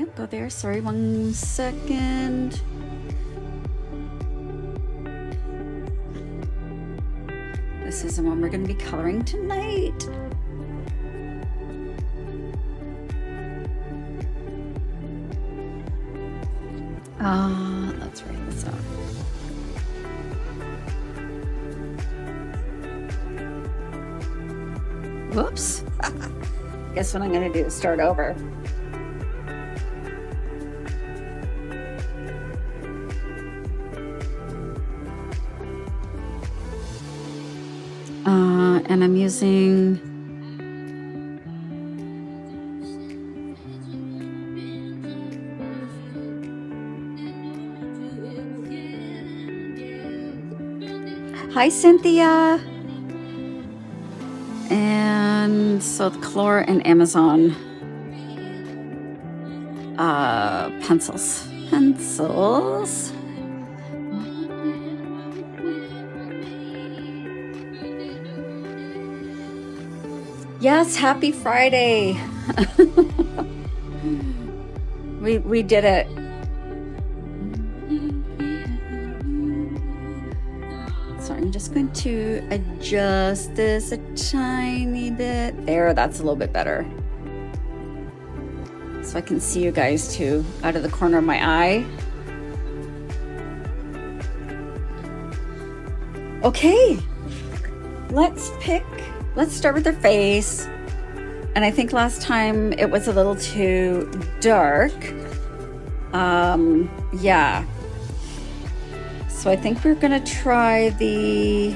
can't go there. Sorry, 1 second. This is the one we're going to be coloring tonight. Let's write this out. Whoops. Guess what I'm going to do is start over. And I'm using Hi, Cynthia. And so the Kalour and Amazon pencils. Yes, happy Friday. we did it. So I'm just going to adjust this a tiny bit. There, that's a little bit better. So I can see you guys too out of the corner of my eye. Okay, let's start with her face. And I think last time it was a little too dark. Yeah. So I think we're gonna try the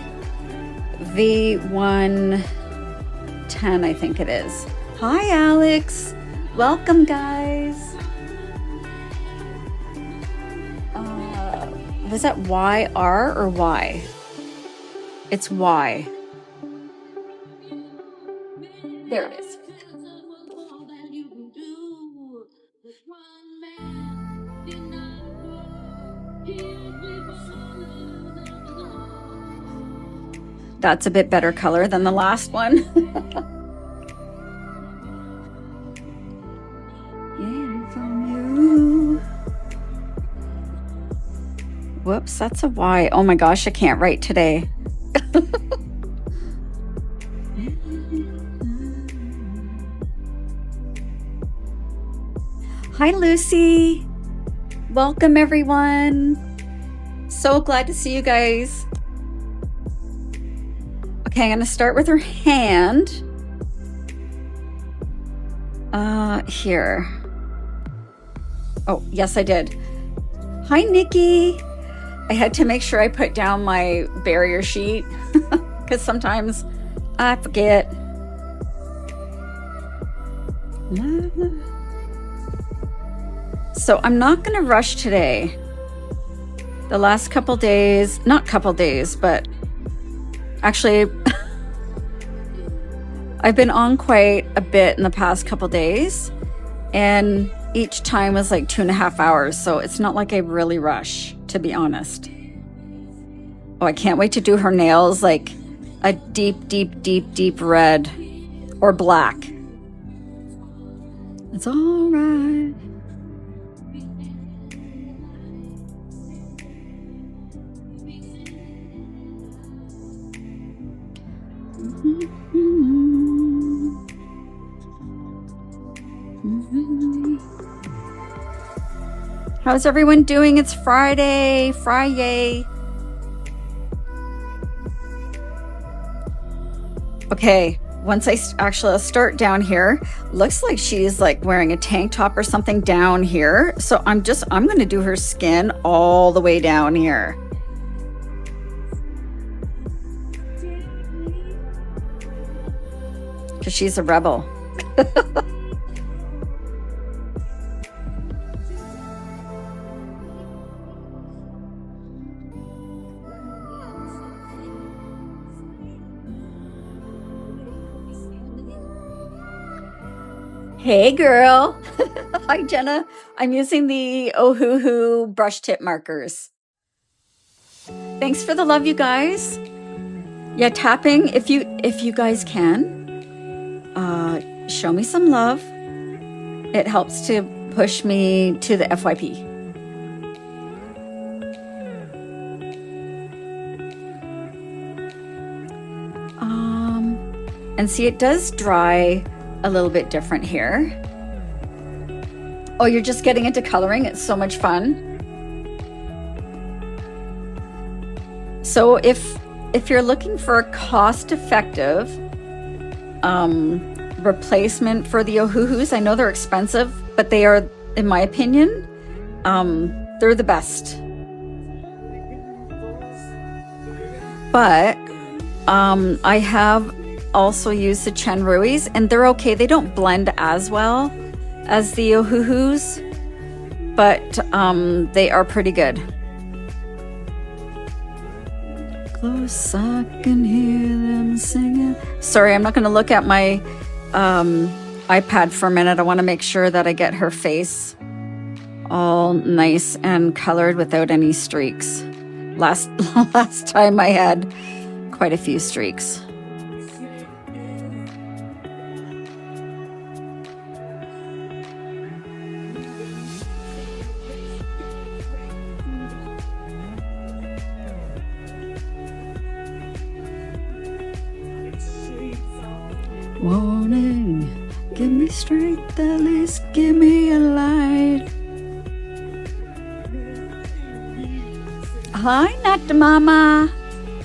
V110, I think it is. Hi, Alex. Welcome, guys. Was that YR or Y? It's Y. There it is. That's a bit better color than the last one. Yeah, from you. Whoops, that's a Y. Oh my gosh, I can't write today. Hi, Lucy. Welcome, everyone. So glad to see you guys. Okay, I'm going to start with her hand. Here. Oh, yes, I did. Hi, Nikki. I had to make sure I put down my barrier sheet because sometimes I forget. So I'm not going to rush today. The last couple days, not couple days, but actually I've been on quite a bit in the past couple days, and each time was like 2.5 hours. So it's not like I really rush, to be honest. Oh, I can't wait to do her nails, like a deep, deep, deep, deep red or black. It's all right. How's everyone doing? It's Friday. Okay, once I'll start down here. Looks like she's like wearing a tank top or something down here. So I'm going to do her skin all the way down here. Because she's a rebel. Hey girl. Hi Jenna. I'm using the Ohuhu brush tip markers. Thanks for the love, you guys. Yeah, tapping if you guys can. Show me some love. It helps to push me to the FYP. And see, it does dry a little bit different here. Oh, you're just getting into coloring. It's so much fun. So if you're looking for a cost-effective replacement for the Ohuhus, I know they're expensive, but they are, in my opinion, they're the best. But I have also used the Chenruis, and they're okay. They don't blend as well as the Ohuhus, but they are pretty good. Close, I can hear them singing. Sorry, I'm not going to look at my iPad for a minute. I want to make sure that I get her face all nice and colored without any streaks. Last time I had quite a few streaks. Warning, give me strength, at least give me a light. Hi, Nut Mama.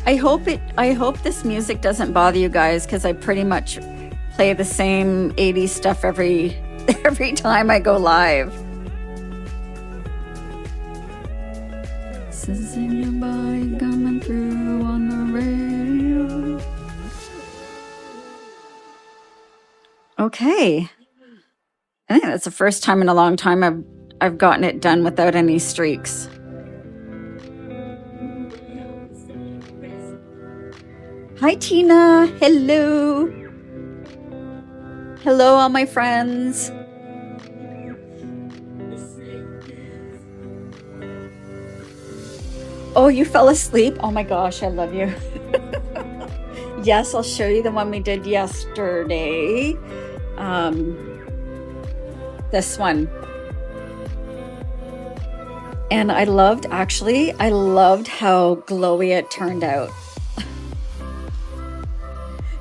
I hope this music doesn't bother you guys, because I pretty much play the same 80s stuff every time I go live. This is in your body coming through on the radio. Okay. I think that's the first time in a long time I've gotten it done without any streaks. Hi, Tina. Hello. Hello, all my friends. Oh, you fell asleep? Oh my gosh, I love you. Yes, I'll show you the one we did yesterday. This one. And I loved how glowy it turned out.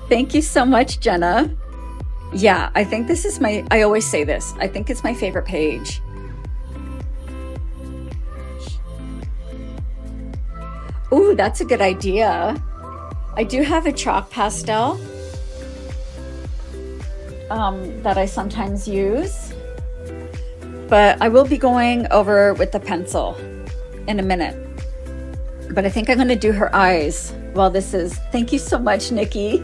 Thank you so much, Jenna. Yeah, I think this is I always say this, I think it's my favorite page. Ooh, that's a good idea. I do have a chalk pastel that I sometimes use, but I will be going over with the pencil in a minute. But I think I'm going to do her eyes while this is, thank you so much, Nikki.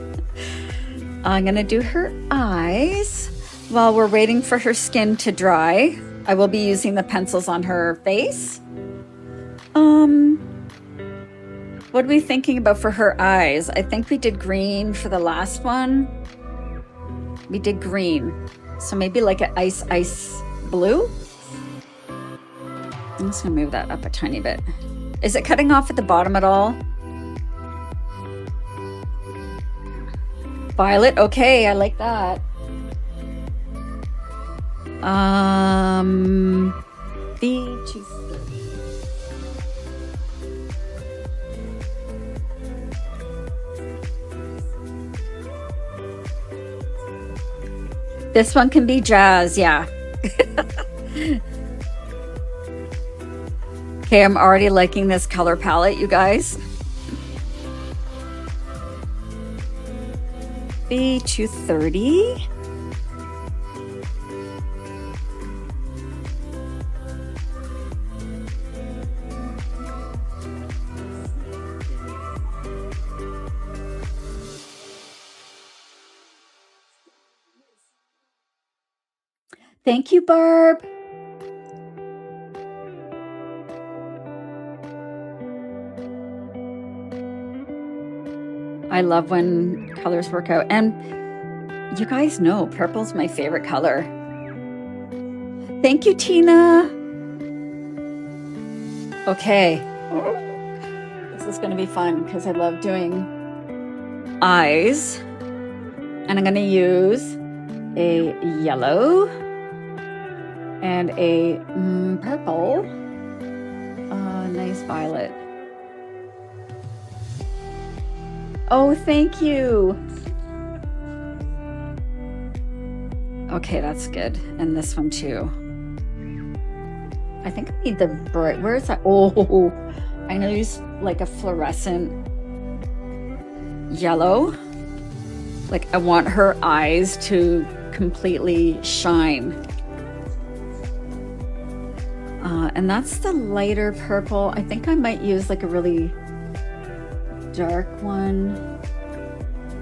I'm going to do her eyes while we're waiting for her skin to dry. I will be using the pencils on her face. What are we thinking about for her eyes? I think we did green for the last one. We did green. So maybe like an ice blue. I'm just gonna move that up a tiny bit. Is it cutting off at the bottom at all? Violet, okay, I like that. V2. This one can be jazz, yeah. Okay, I'm already liking this color palette, you guys. B230. Thank you, Barb. I love when colors work out. And you guys know purple's my favorite color. Thank you, Tina. Okay. This is going to be fun because I love doing eyes. And I'm going to use a yellow. and a purple, nice violet. Oh, thank you. Okay, that's good. And this one too. I think I need the bright. Where is that? Oh, I know use like a fluorescent yellow. Like I want her eyes to completely shine. And that's the lighter purple. I think I might use like a really dark one,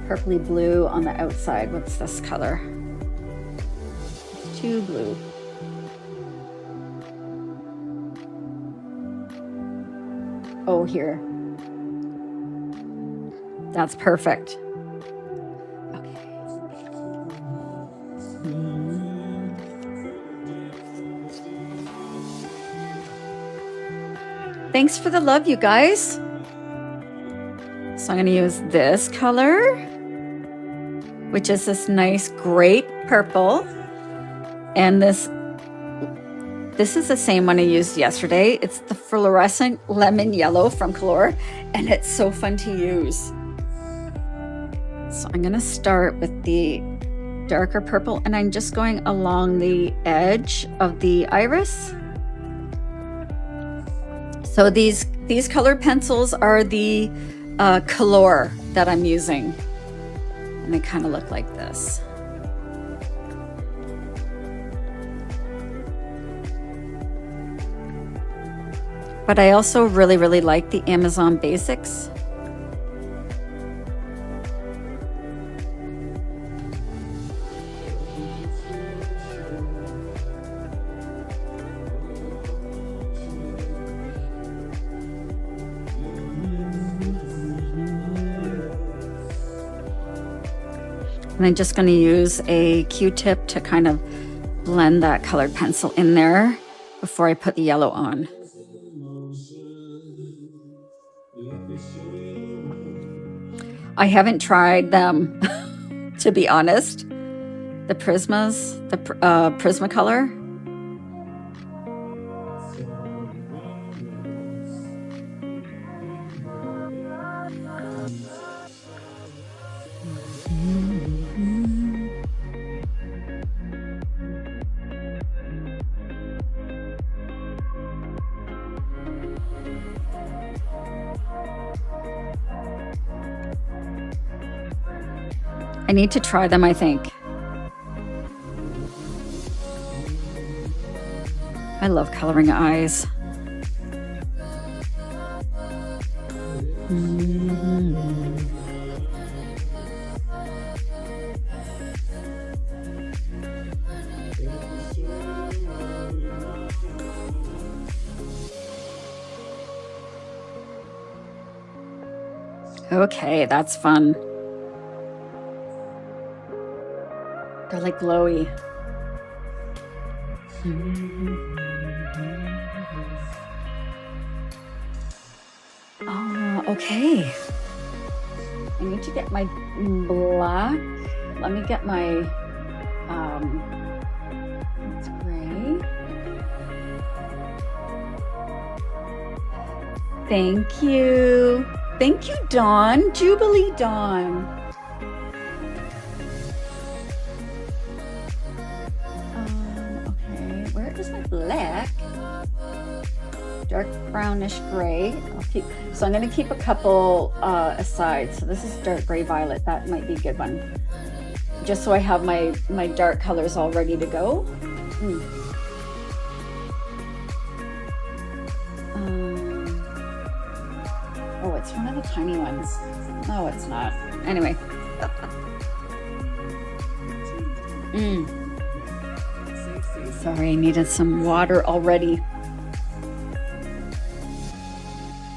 purpley blue on the outside. What's this color? Too blue. Oh, here. That's perfect. Okay. Thanks for the love, you guys. So I'm going to use this color, which is this nice grape purple. And this is the same one I used yesterday. It's the fluorescent lemon yellow from Kalour, and it's so fun to use. So I'm going to start with the darker purple, and I'm just going along the edge of the iris. So these color pencils are the Kalour that I'm using, and they kind of look like this. But I also really, really like the Amazon Basics. And I'm just going to use a Q-tip to kind of blend that colored pencil in there before I put the yellow on. I haven't tried them, to be honest. The Prismas, the Prismacolor. I need to try them, I think. I love coloring eyes. Okay, that's fun. They're like glowy. Oh, okay. I need to get my black. Let me get my, it's gray. Thank you. Thank you, Dawn. Jubilee Dawn. Black, dark brownish gray. So I'm going to keep a couple aside. So this is dark gray violet. That might be a good one. Just so I have my dark colors all ready to go. Oh, it's one of the tiny ones. No, it's not. Anyway. Sorry, I needed some water already.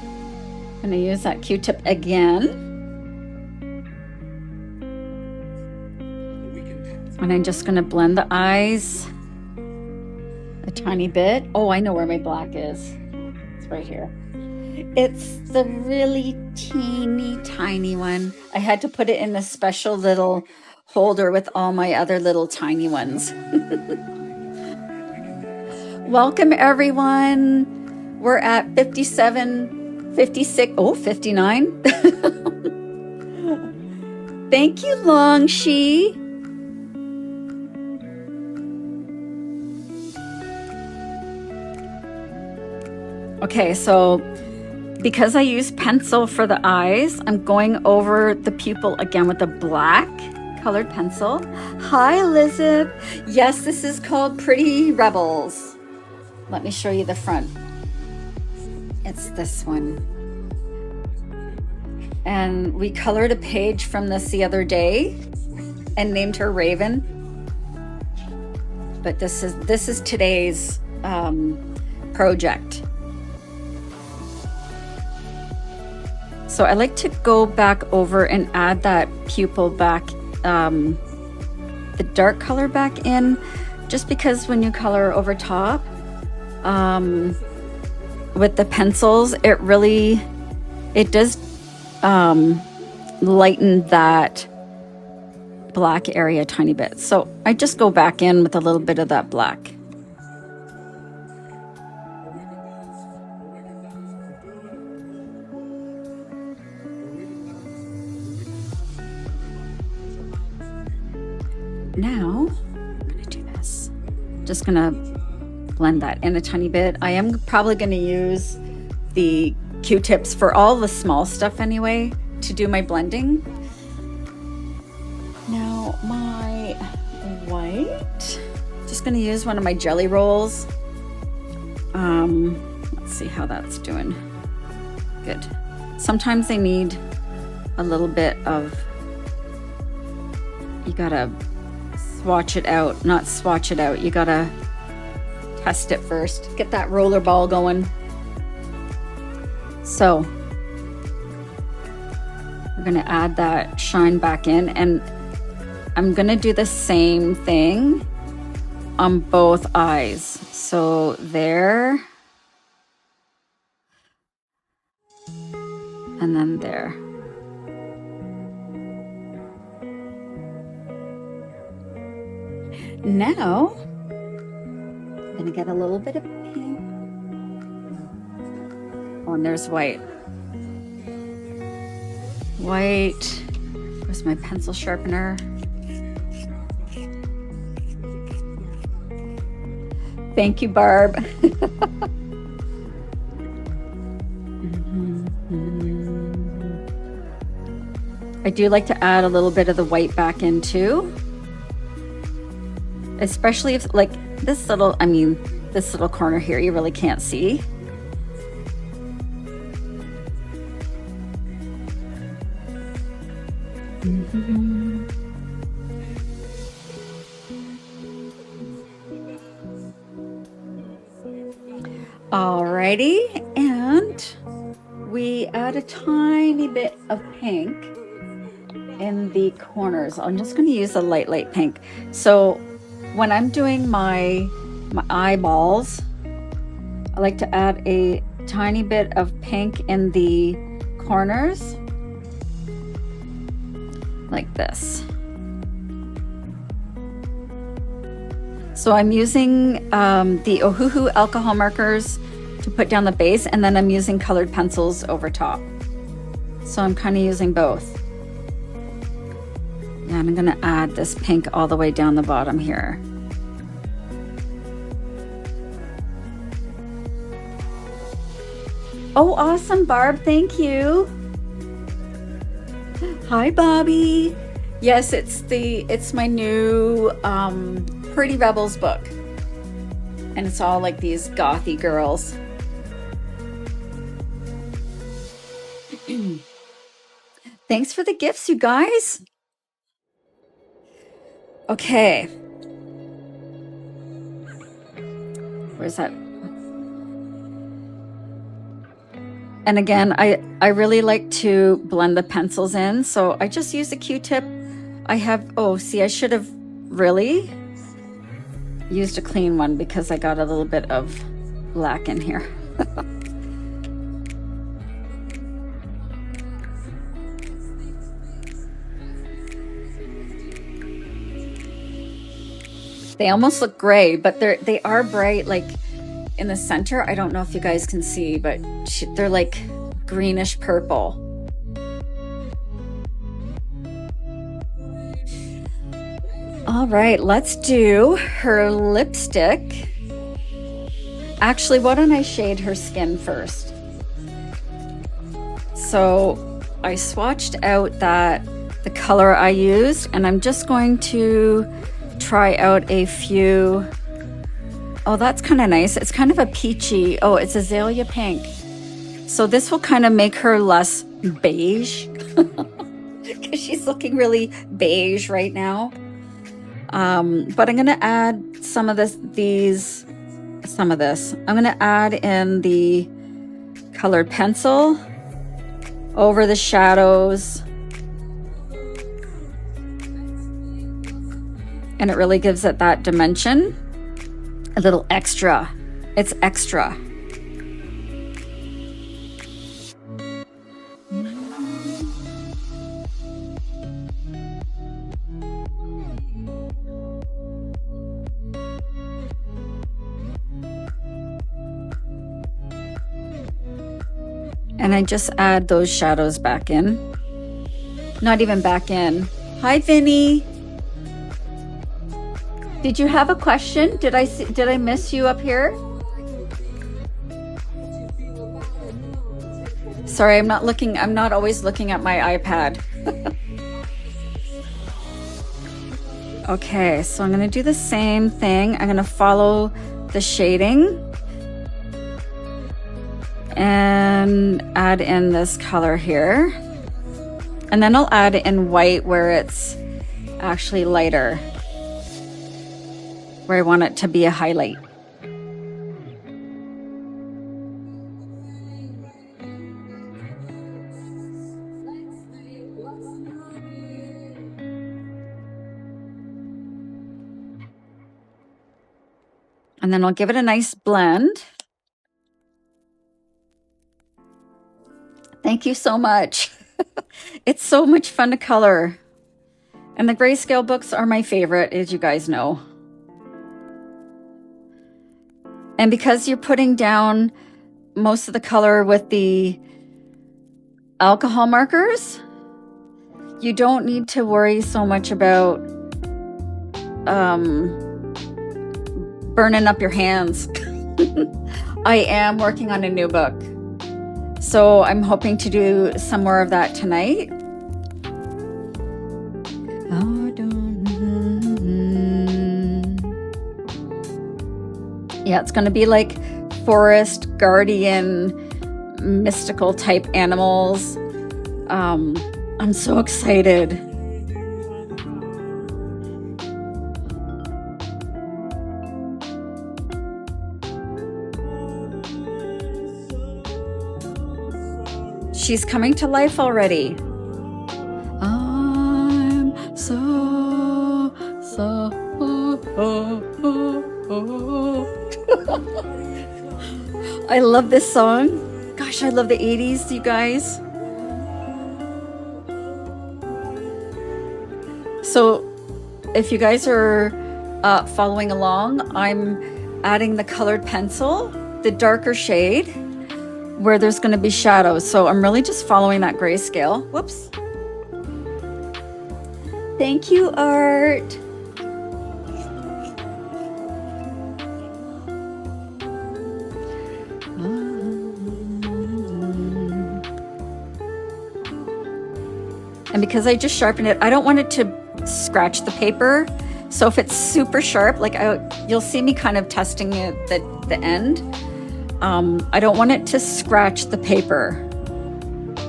I'm going to use that Q-tip again. And I'm just going to blend the eyes a tiny bit. Oh, I know where my black is. It's right here. It's the really teeny tiny one. I had to put it in a special little holder with all my other little tiny ones. Welcome everyone. We're at 57, 56, oh, 59. Thank you, Longshi. Okay, so because I use pencil for the eyes, I'm going over the pupil again with a black colored pencil. Hi, Elizabeth. Yes, this is called Pretty Rebels. Let me show you the front. It's this one. And we colored a page from this the other day and named her Raven. But this is today's project. So I like to go back over and add that pupil back, the dark color back in, just because when you color over top with the pencils, it does lighten that black area a tiny bit. So I just go back in with a little bit of that black. Now I'm gonna do this. Just gonna blend that in a tiny bit. I am probably gonna use the Q-tips for all the small stuff anyway to do my blending. Now my white, just gonna use one of my jelly rolls. Let's see how that's doing. Good. Sometimes they need a little bit of, you gotta swatch it out, not swatch it out. You gotta test it first. Get that roller ball going. So we're gonna add that shine back in, and I'm gonna do the same thing on both eyes. So there, and then there. Now, I'm gonna get a little bit of pink. Oh, and there's white. White. Where's my pencil sharpener? Thank you, Barb. I do like to add a little bit of the white back in too. Especially if, like, this little corner here, you really can't see. Alrighty, and we add a tiny bit of pink in the corners. I'm just going to use a light pink. So when I'm doing my eyeballs, I like to add a tiny bit of pink in the corners, like this. So I'm using the Ohuhu alcohol markers to put down the base, and then I'm using colored pencils over top. So I'm kind of using both. And I'm gonna add this pink all the way down the bottom here. Oh, awesome, Barb, thank you. Hi, Bobby. Yes, it's my new Pretty Rebels book. And it's all like these gothy girls. Thanks for the gifts, you guys. Okay. Where's that? And again, I really like to blend the pencils in, so I just use a Q-tip. I have, oh, see, I should have really used a clean one because I got a little bit of black in here. They almost look gray, but they are bright. Like in the center. I don't know if you guys can see, but they're like greenish purple. All right, let's do her lipstick. Actually, why don't I shade her skin first? So I swatched out the color I used, and I'm just going to try out a few. Oh, that's kind of nice. It's kind of a peachy. Oh, it's azalea pink. So this will kind of make her less beige because she's looking really beige right now. But I'm going to add some of this. I'm going to add in the colored pencil over the shadows. And it really gives it that dimension. A little extra. It's extra. And I just add those shadows back in. Not even back in. Hi, Vinny. Did you have a question? Did I miss you up here? Sorry, I'm not always looking at my iPad. Okay, so I'm gonna do the same thing. I'm gonna follow the shading and add in this color here. And then I'll add in white where it's actually lighter, where I want it to be a highlight. And then I'll give it a nice blend. Thank you so much. It's so much fun to color. And the Greyscale books are my favorite, as you guys know. And because you're putting down most of the color with the alcohol markers, you don't need to worry so much about burning up your hands. I am working on a new book, so I'm hoping to do some more of that tonight. Yeah, it's going to be like forest guardian, mystical type animals. I'm so excited. She's coming to life already. I'm so I love this song. Gosh, I love the 80s, you guys. So if you guys are following along, I'm adding the colored pencil, the darker shade, where there's going to be shadows. So I'm really just following that grayscale. Whoops. Thank you, Art. And because I just sharpened it, I don't want it to scratch the paper. So if it's super sharp, like you'll see me kind of testing it at the end. I don't want it to scratch the paper.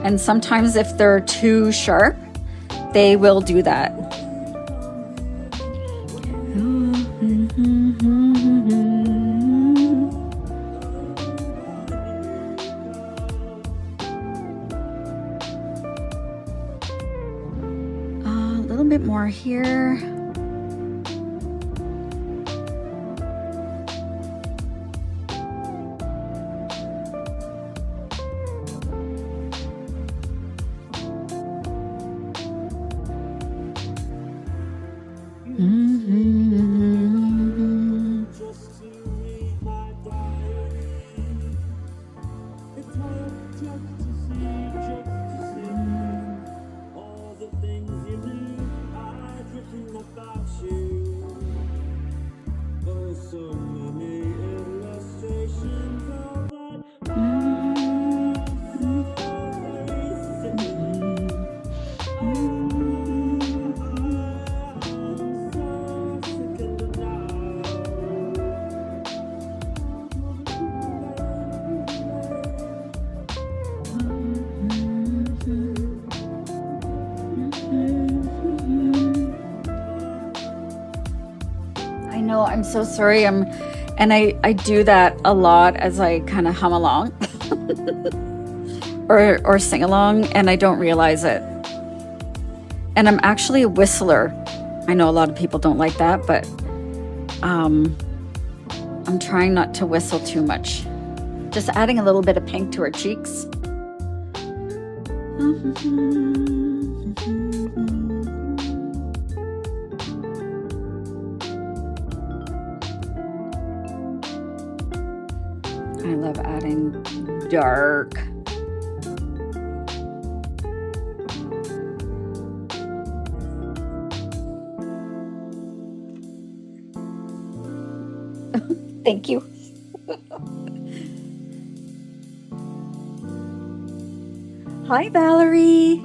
And sometimes if they're too sharp, they will do that. A little bit more here. I'm so sorry. I do that a lot as I kind of hum along or sing along, and I don't realize it. And I'm actually a whistler. I know a lot of people don't like that, but I'm trying not to whistle too much. Just adding a little bit of pink to her cheeks. I love adding dark. Thank you. Hi, Valerie.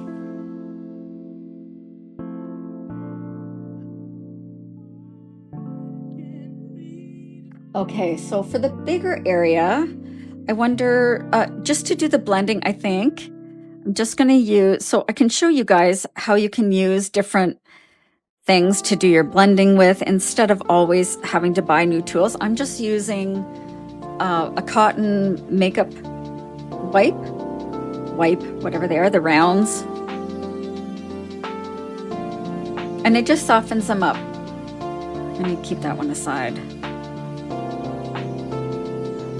Okay, so for the bigger area, I wonder, just to do the blending, I think, I'm just going to use, so I can show you guys how you can use different things to do your blending with instead of always having to buy new tools. I'm just using a cotton makeup wipe, whatever they are, the rounds. And it just softens them up. Let me keep that one aside.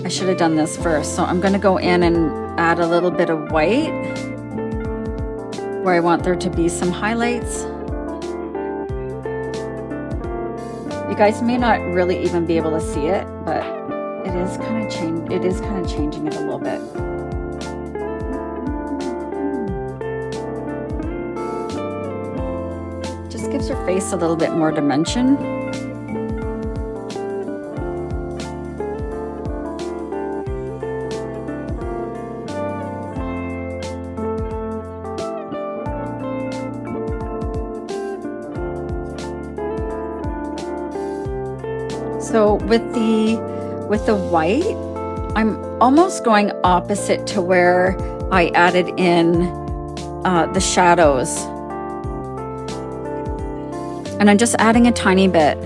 I should have done this first. So I'm going to go in and add a little bit of white where I want there to be some highlights. You guys may not really even be able to see it, but it is kind of changing it a little bit. Just gives her face a little bit more dimension. So with the white, I'm almost going opposite to where I added in the shadows. And I'm just adding a tiny bit.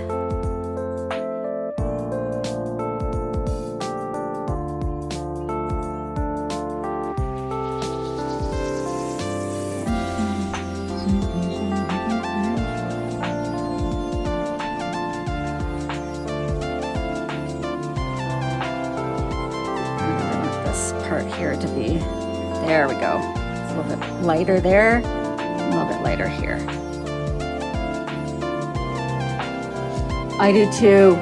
There we go. It's a little bit lighter there, a little bit lighter here. I do too.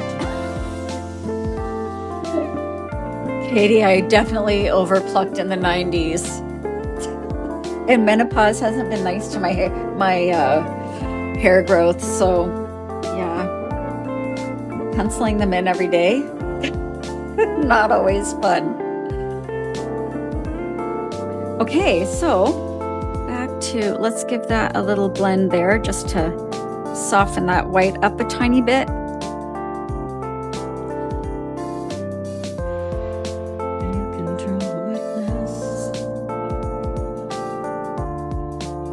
Katie, I definitely overplucked in the 90s. And menopause hasn't been nice to my hair growth, so yeah. Penciling them in every day, not always fun. Okay, so back to, let's give that a little blend there just to soften that white up a tiny bit.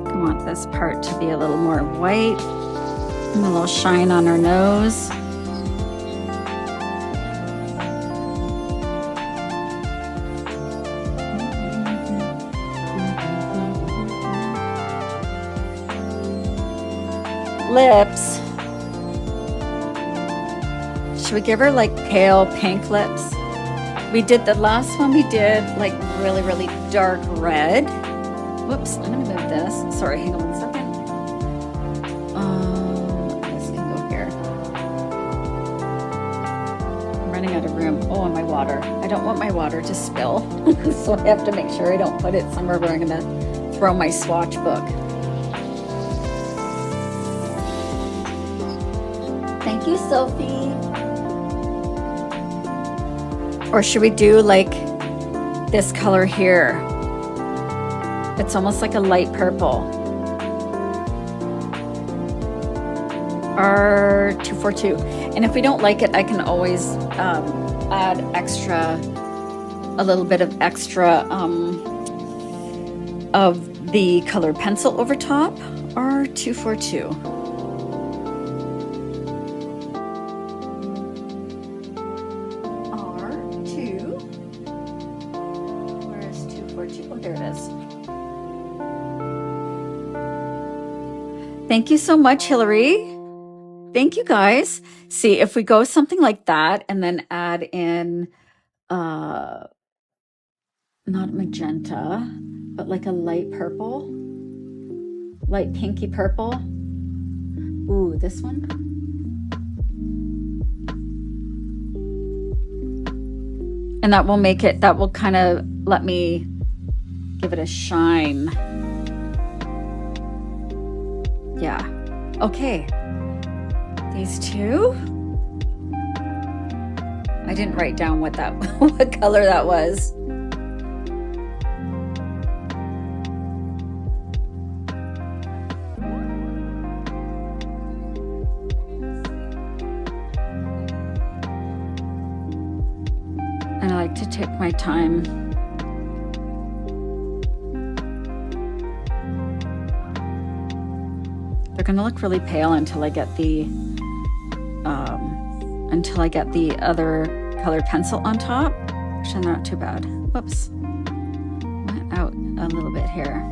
I want this part to be a little more white and a little shine on her nose. Lips. Should we give her like pale pink lips? We did the last one, we did like really, really dark red. Whoops, I'm gonna move this. Sorry, hang on 1 second. This can go here. I'm running out of room. Oh, and my water. I don't want my water to spill. So I have to make sure I don't put it somewhere where I'm gonna throw my swatch book. Thank you, Sophie. Or should we do like this color here? It's almost like a light purple. R242. And if we don't like it, I can always add a little bit of extra of the colored pencil over top. R242. Thank you so much, Hillary. Thank you, guys. See, if we go something like that and then add in, not magenta, but like a light purple, light pinky purple. Ooh, this one. And that will make it, that will kind of let me give it a shine. Yeah. Okay. These two. I didn't write down what color that was. And I like to take my time. They're gonna look really pale until I get the other colored pencil on top. Actually, not too bad. Whoops, went out a little bit here.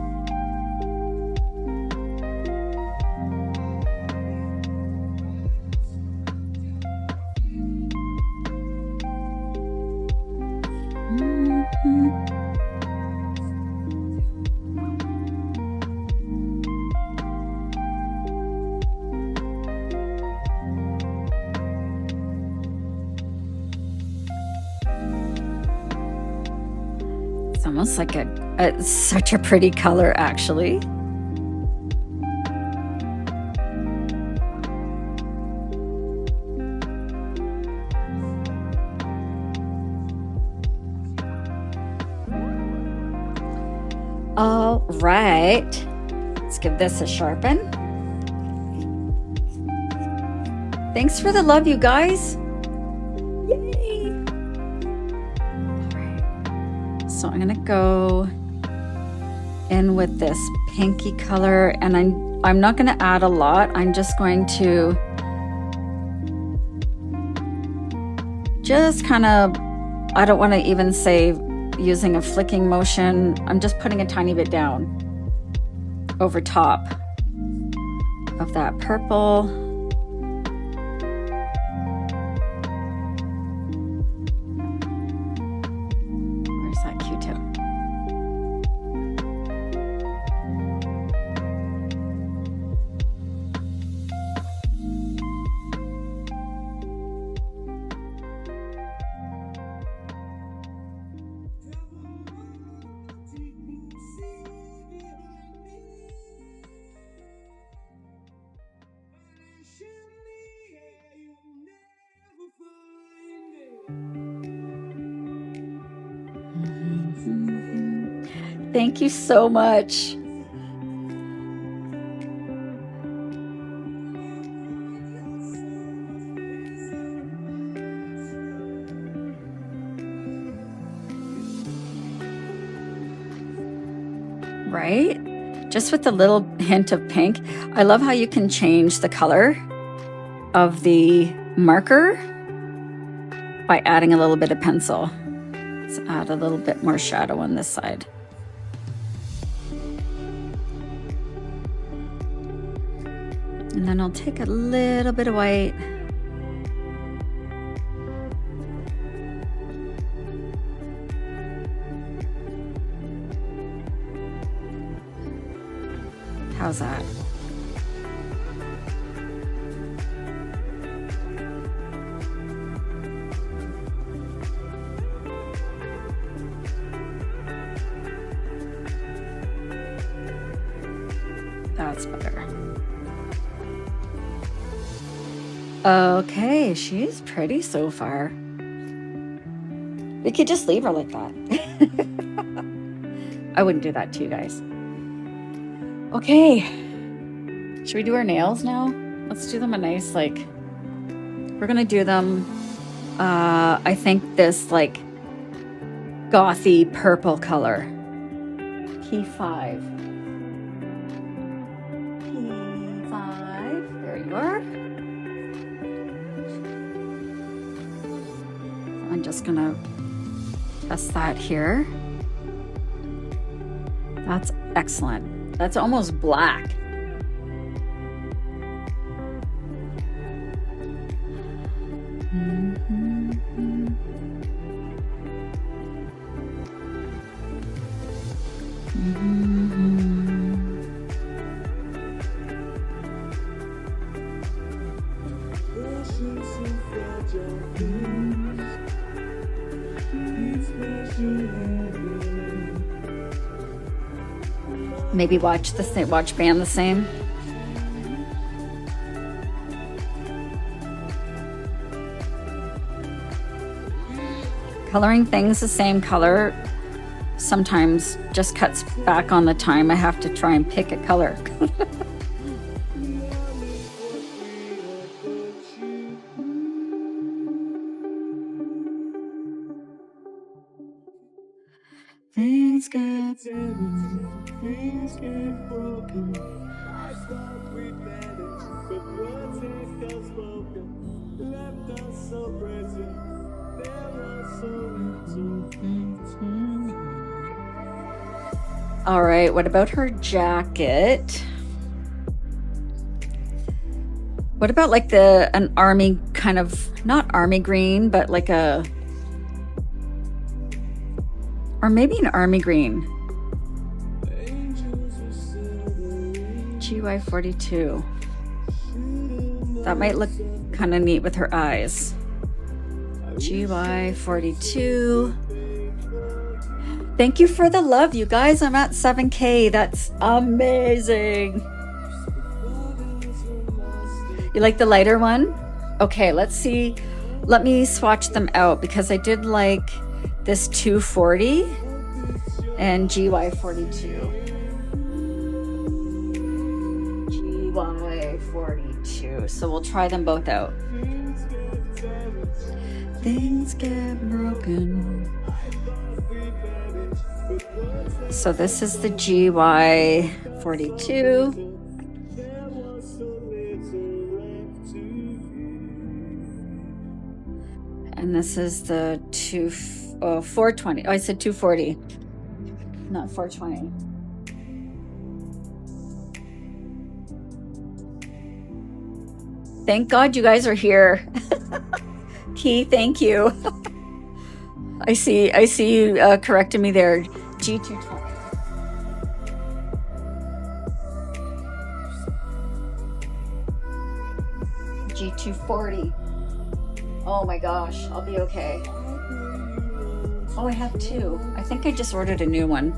It's almost like such a pretty color, actually. All right, let's give this a sharpen. Thanks for the love, you guys. Yay! All right, so I'm gonna go in with this pinky color, and I'm not gonna add a lot. I'm just going to just kind of, I don't want to even say using a flicking motion. I'm just putting a tiny bit down over top of that purple. Where's that Q-tip? Thank you so much. Right? Just with a little hint of pink. I love how you can change the color of the marker by adding a little bit of pencil. Let's add a little bit more shadow on this side. And then I'll take a little bit of white. How's that? That's better. Okay, she's pretty so far. We could just leave her like that. I wouldn't do that to you guys. Okay. Should we do our nails now? Let's do them a nice, like, we're gonna do them, I think this, like, gothy purple color. Key 5. Key 5. There you are. I'm just gonna test that here. That's excellent. That's almost black. Maybe watch the same, watch band the same. Coloring things the same color sometimes just cuts back on the time I have to try and pick a color. Things get broken. I thought we'd manage, but words ain't still spoken. Left us so present. There are so little things. All right, what about her jacket? What about like an army kind of, not army green, but like a, or maybe an army green. GY42. That might look kind of neat with her eyes. GY42. Thank you for the love, you guys. I'm at 7K. That's amazing. You like the lighter one? Okay, let's see. Let me swatch them out because I did like this 240 and GY42. GY42. So we'll try them both out. Things get broken. So this is the GY42. And this is the 420. Oh, I said 240, not 420. Thank God you guys are here. Key, thank you. I see you corrected me there. G220. G240. Oh my gosh, I'll be okay. Oh, I have two. I think I just ordered a new one.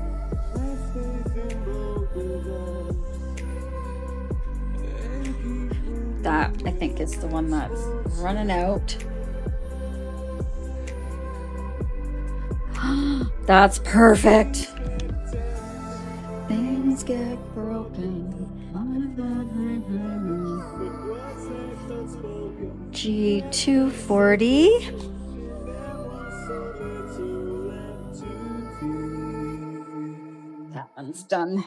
That, I think, is the one that's running out. That's perfect. Things get broken. G240. That one's done.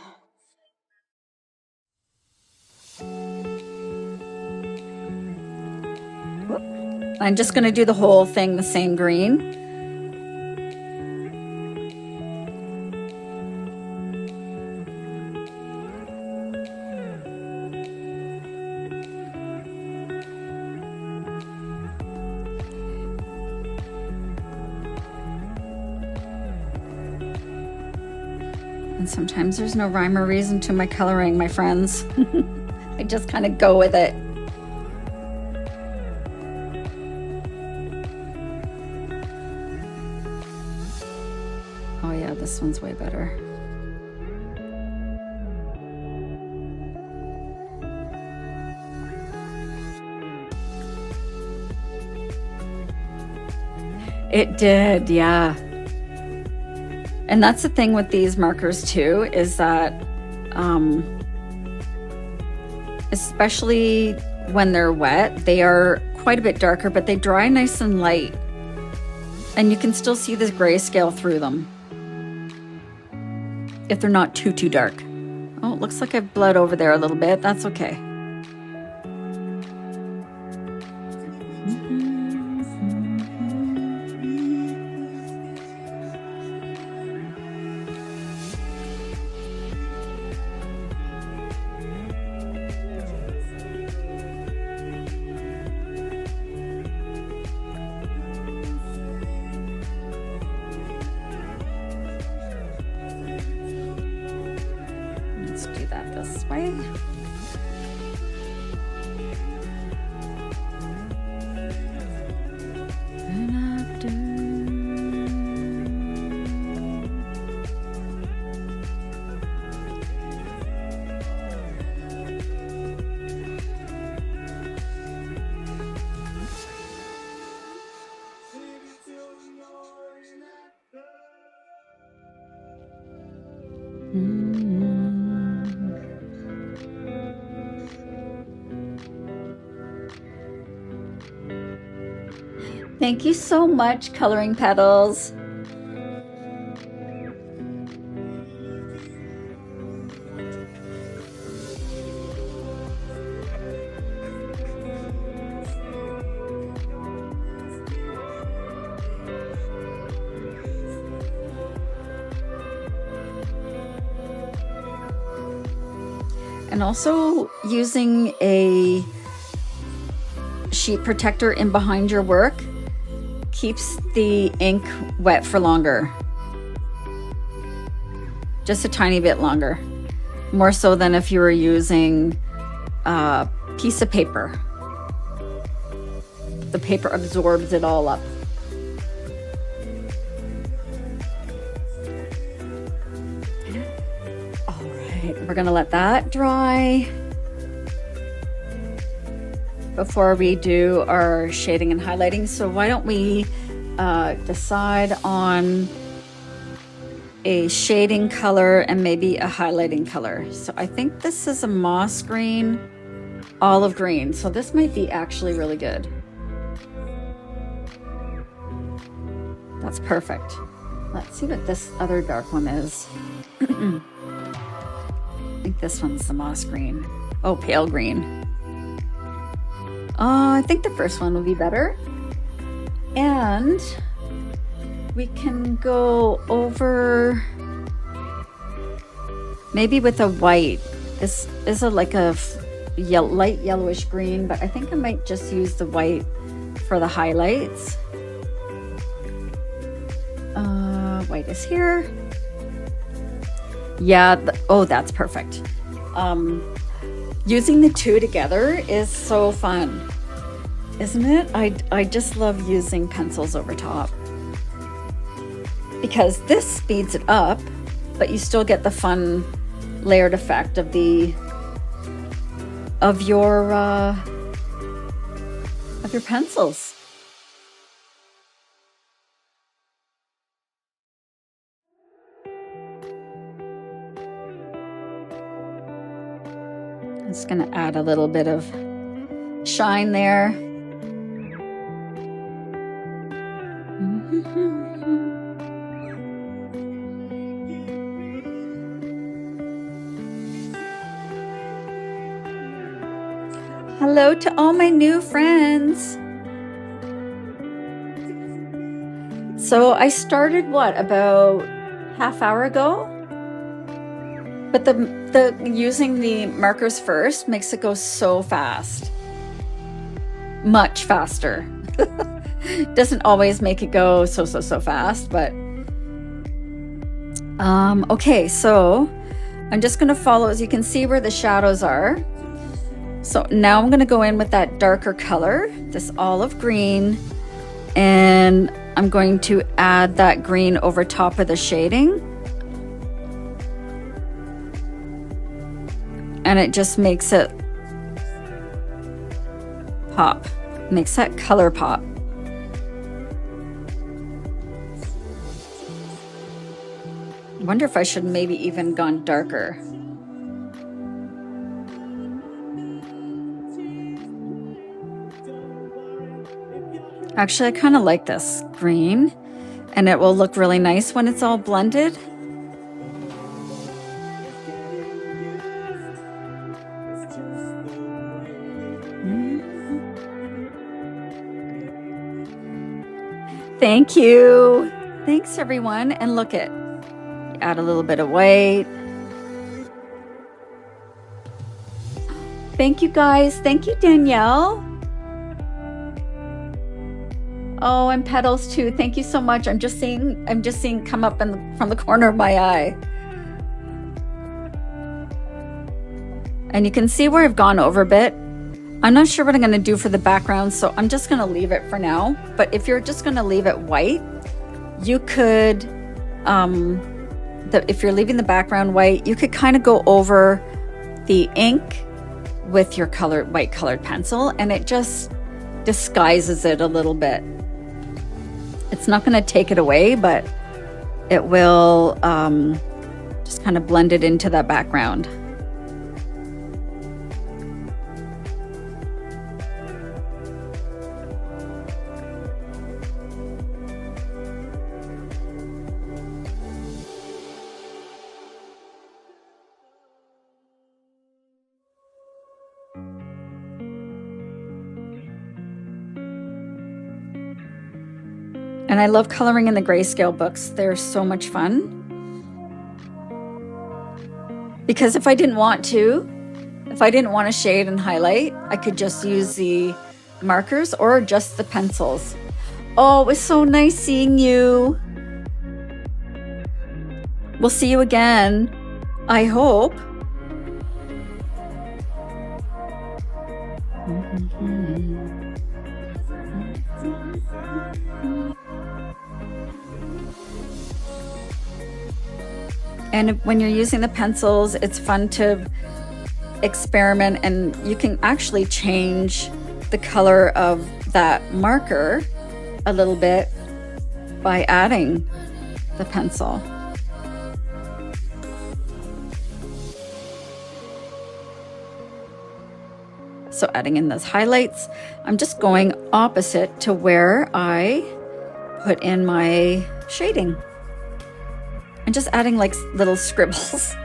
Whoop. I'm just going to do the whole thing the same green. And sometimes there's no rhyme or reason to my coloring, my friends. I just kind of go with it. Oh yeah, this one's way better. It did, yeah. And that's the thing with these markers too, is that especially when they're wet, they are quite a bit darker, but they dry nice and light. And you can still see this grayscale through them if they're not too dark. Oh, it looks like I've bled over there a little bit. That's okay. Let's do that this way. Thank you so much, Coloring Petals. And also using a sheet protector in behind your work keeps the ink wet for longer. Just a tiny bit longer. More so than if you were using a piece of paper. The paper absorbs it all up. All right, we're gonna let that dry before we do our shading and highlighting. So why don't we decide on a shading color and maybe a highlighting color. So I think this is a moss green, olive green. So this might be actually really good. That's perfect. Let's see what this other dark one is. I think this one's the moss green. Oh, pale green. I think the first one would be better. And we can go over maybe with a white. This is like a light yellowish green, but I think I might just use the white for the highlights. White is here. Yeah, oh, that's perfect. Using the two together is so fun, isn't it? I just love using pencils over top because this speeds it up, but you still get the fun layered effect of your pencils. Just gonna add a little bit of shine there. Hello to all my new friends. So I started about half hour ago? But the using the markers first makes it go so fast. Much faster. Doesn't always make it go so fast, but okay, so I'm just gonna follow, as you can see where the shadows are. So now I'm gonna go in with that darker color, this olive green, and I'm going to add that green over top of the shading. And it just makes it pop, makes that color pop. wonder if I should maybe even gone darker. Actually, I kind of like this green, and it will look really nice when it's all blended. Thank you. Thanks, everyone. And look at, add a little bit of white. Thank you, guys. Thank you, Danielle. Oh, and petals too. Thank you so much. I'm just seeing come up from the corner of my eye. And you can see where I've gone over a bit. I'm not sure what I'm going to do for the background, so I'm just going to leave it for now. But if you're just going to leave it white, you could, if you're leaving the background white, you could kind of go over the ink with your white colored pencil, and it just disguises it a little bit. It's not going to take it away, but it will just kind of blend it into that background. And I love coloring in the Greyscale books. They're so much fun. Because if I didn't want to shade and highlight, I could just use the markers or just the pencils. Oh, it was so nice seeing you. We'll see you again, I hope. And when you're using the pencils, it's fun to experiment, and you can actually change the color of that marker a little bit by adding the pencil. So adding in those highlights, I'm just going opposite to where I put in my shading. And just adding like little scribbles.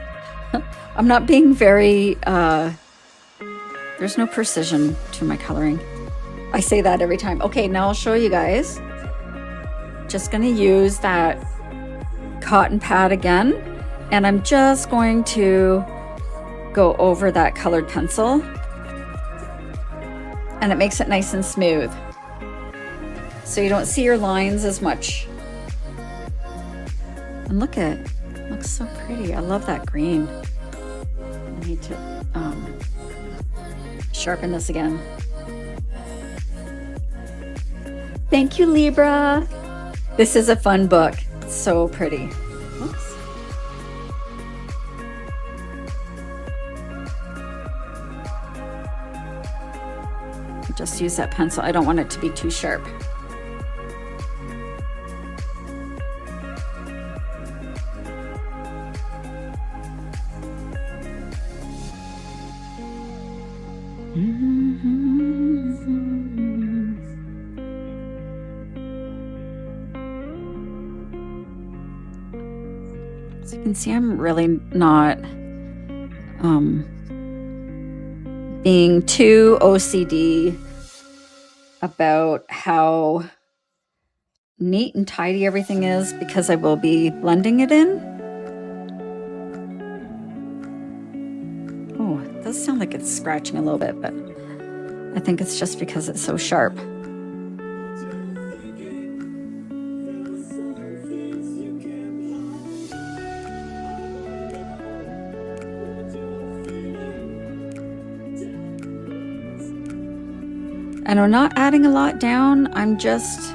I'm not being very, there's no precision to my coloring. I say that every time. Okay, now I'll show you guys. Just gonna use that cotton pad again. And I'm just going to go over that colored pencil. And it makes it nice and smooth. So you don't see your lines as much. And look at it, looks so pretty. I love that green. I need to sharpen this again. Thank you, Libra. This is a fun book. It's so pretty. Oops. Just use that pencil. I don't want it to be too sharp. So you can see I'm really not being too OCD about how neat and tidy everything is, because I will be blending it in. Oh, it does sound like it's scratching a little bit, but I think it's just because it's so sharp. And I'm not adding a lot down. I'm just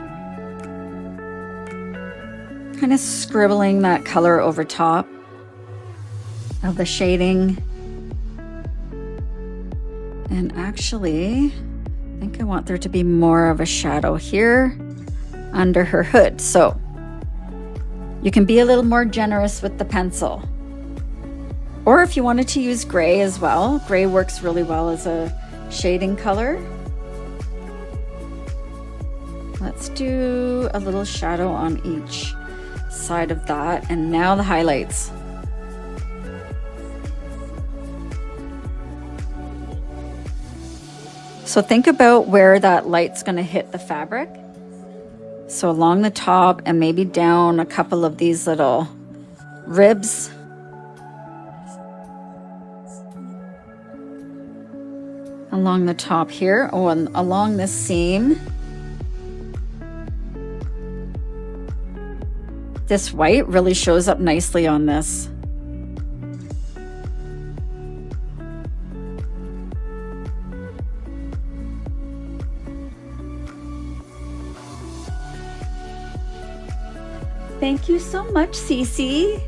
kind of scribbling that color over top of the shading. And actually, I think I want there to be more of a shadow here under her hood. So You can be a little more generous with the pencil. Or if you wanted to use gray as well, gray works really well as a shading color. Let's do a little shadow on each side of that. And now the highlights. So think about where that light's going to hit the fabric. So along the top and maybe down a couple of these little ribs. Along the top here, oh, and along this seam. This white really shows up nicely on this. Thank you so much, Cece.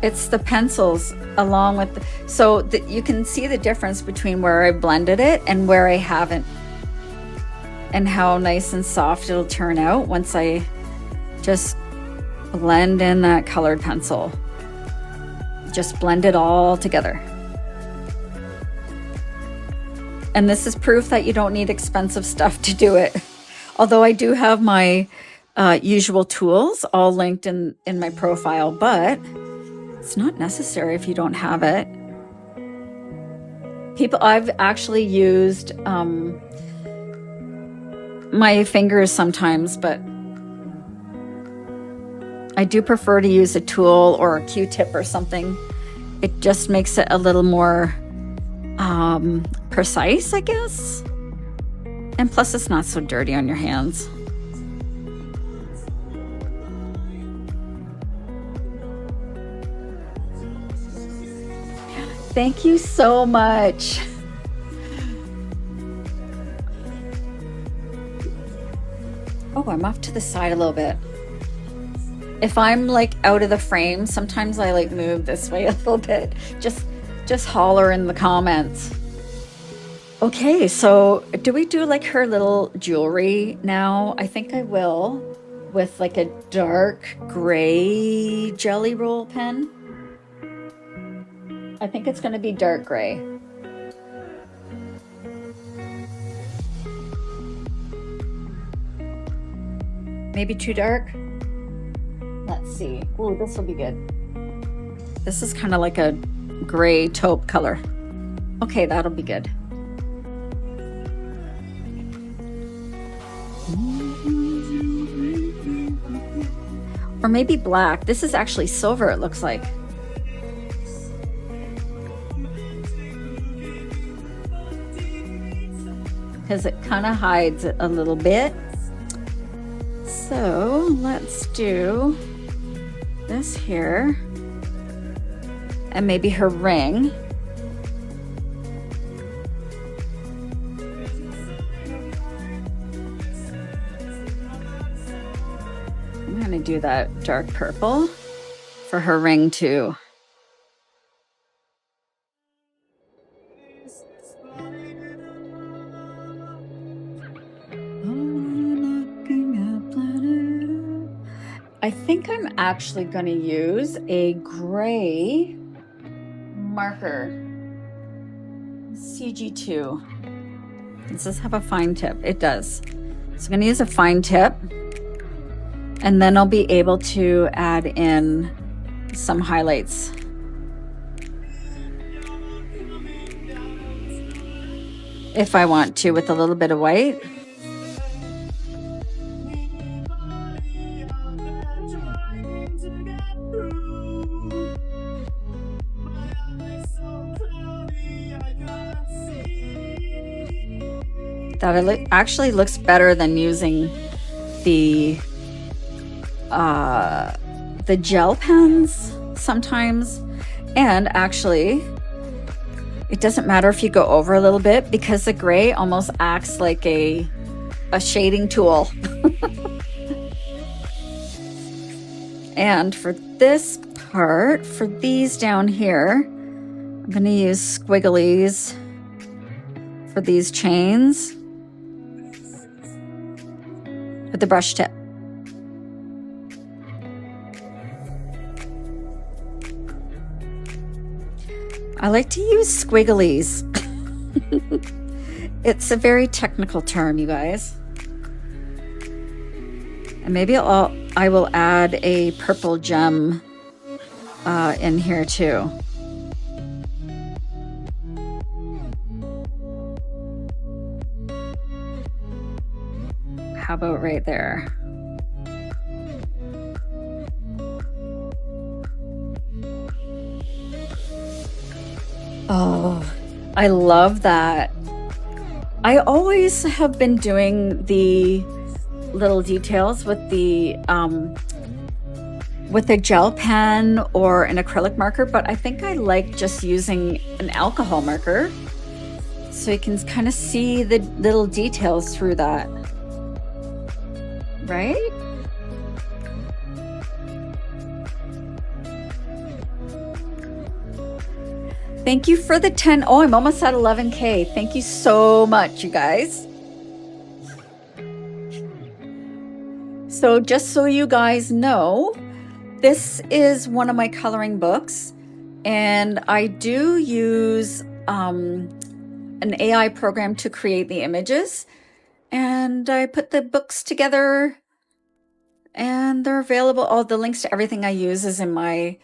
It's the pencils along with the, so that you can see the difference between where I blended it and where I haven't, and how nice and soft it'll turn out once I just blend in that colored pencil. Just blend it all together. And this is proof that you don't need expensive stuff to do it. Although I do have my usual tools all linked in my profile, but it's not necessary if you don't have it. I've actually used my fingers sometimes, but I do prefer to use a tool or a Q-tip or something. It just makes it a little more precise, I guess. And plus it's not so dirty on your hands. Thank you so much. Oh, I'm off to the side a little bit. If I'm like out of the frame, sometimes I like move this way a little bit. Just holler in the comments. Okay, so do we do like her little jewelry now? I think I will, with like a dark gray jelly roll pen. I think it's going to be dark gray. Maybe too dark? Let's see. Ooh, this will be good. This is kind of like a gray taupe color. Okay, that'll be good. Or maybe black. This is actually silver, it looks like. Because it kind of hides it a little bit. So let's do this here. And maybe her ring. I'm going to do that dark purple for her ring too. I think I'm actually going to use a gray marker, CG2. Does this have a fine tip? It does. So I'm going to use a fine tip, and then I'll be able to add in some highlights. If I want to, with a little bit of white. That actually looks better than using the gel pens sometimes. And actually, it doesn't matter if you go over a little bit, because the gray almost acts like a shading tool. And for this part, for these down here, I'm going to use squigglies for these chains. with the brush tip. I like to use squigglies. It's a very technical term, you guys. And maybe I will add a purple gem in here too. How about right there? Oh, I love that. I always have been doing the little details with the gel pen or an acrylic marker, but I think I like just using an alcohol marker so you can kind of see the little details through that, right? Thank you for the 10. Oh, I'm almost at 11K. Thank you so much, you guys. So just so you guys know, this is one of my coloring books, and I do use an AI program to create the images, and I put the books together and they're available. All the links to everything I use is in my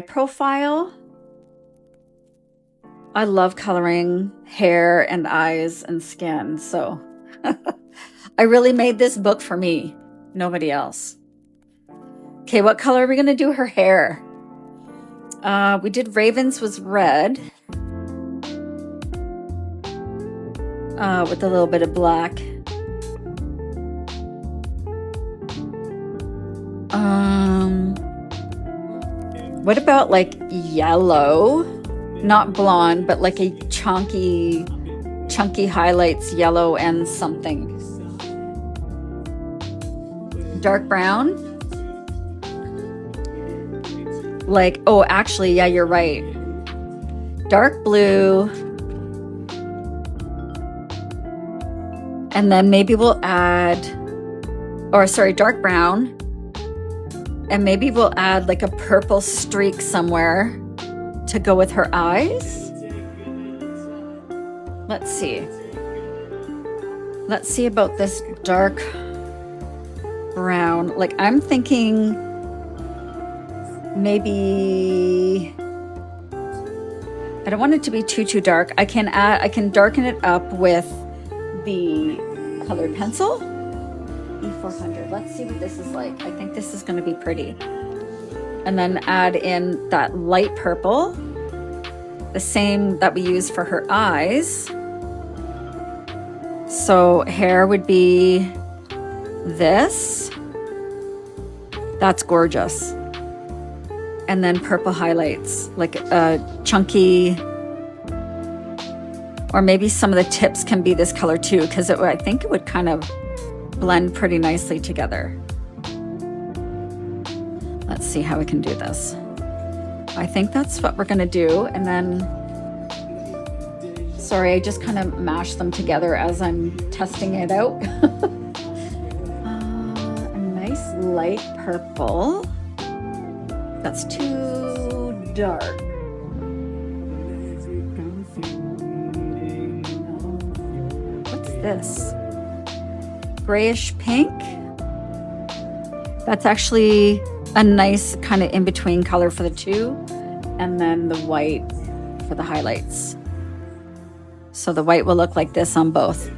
profile. I love coloring hair and eyes and skin, so I really made this book for me, nobody else. Okay, what color are we gonna do her hair? We did Raven's was red with a little bit of black. What about like yellow? Not blonde, but like a chunky highlights, yellow and something. Dark brown. Like, oh, actually, yeah, you're right. Dark blue. And then maybe we'll add, or sorry, dark brown. And maybe we'll add like a purple streak somewhere to go with her eyes. Let's see. Let's see about this dark brown. Like, I'm thinking maybe, I don't want it to be too dark. I can darken it up with the colored pencil. E400. Let's see what this is like. I think this is going to be pretty. And then add in that light purple, the same that we use for her eyes. So hair would be this. That's gorgeous. And then purple highlights, like a chunky, or maybe some of the tips can be this color too, because I think it would kind of blend pretty nicely together. Let's see how we can do this. I think that's what we're gonna do. And then, sorry, I just kind of mashed them together as I'm testing it out. A nice light purple. That's too dark. What's this? Grayish pink. That's actually a nice kind of in-between color for the two, and then the white for the highlights. So the white will look like this on both.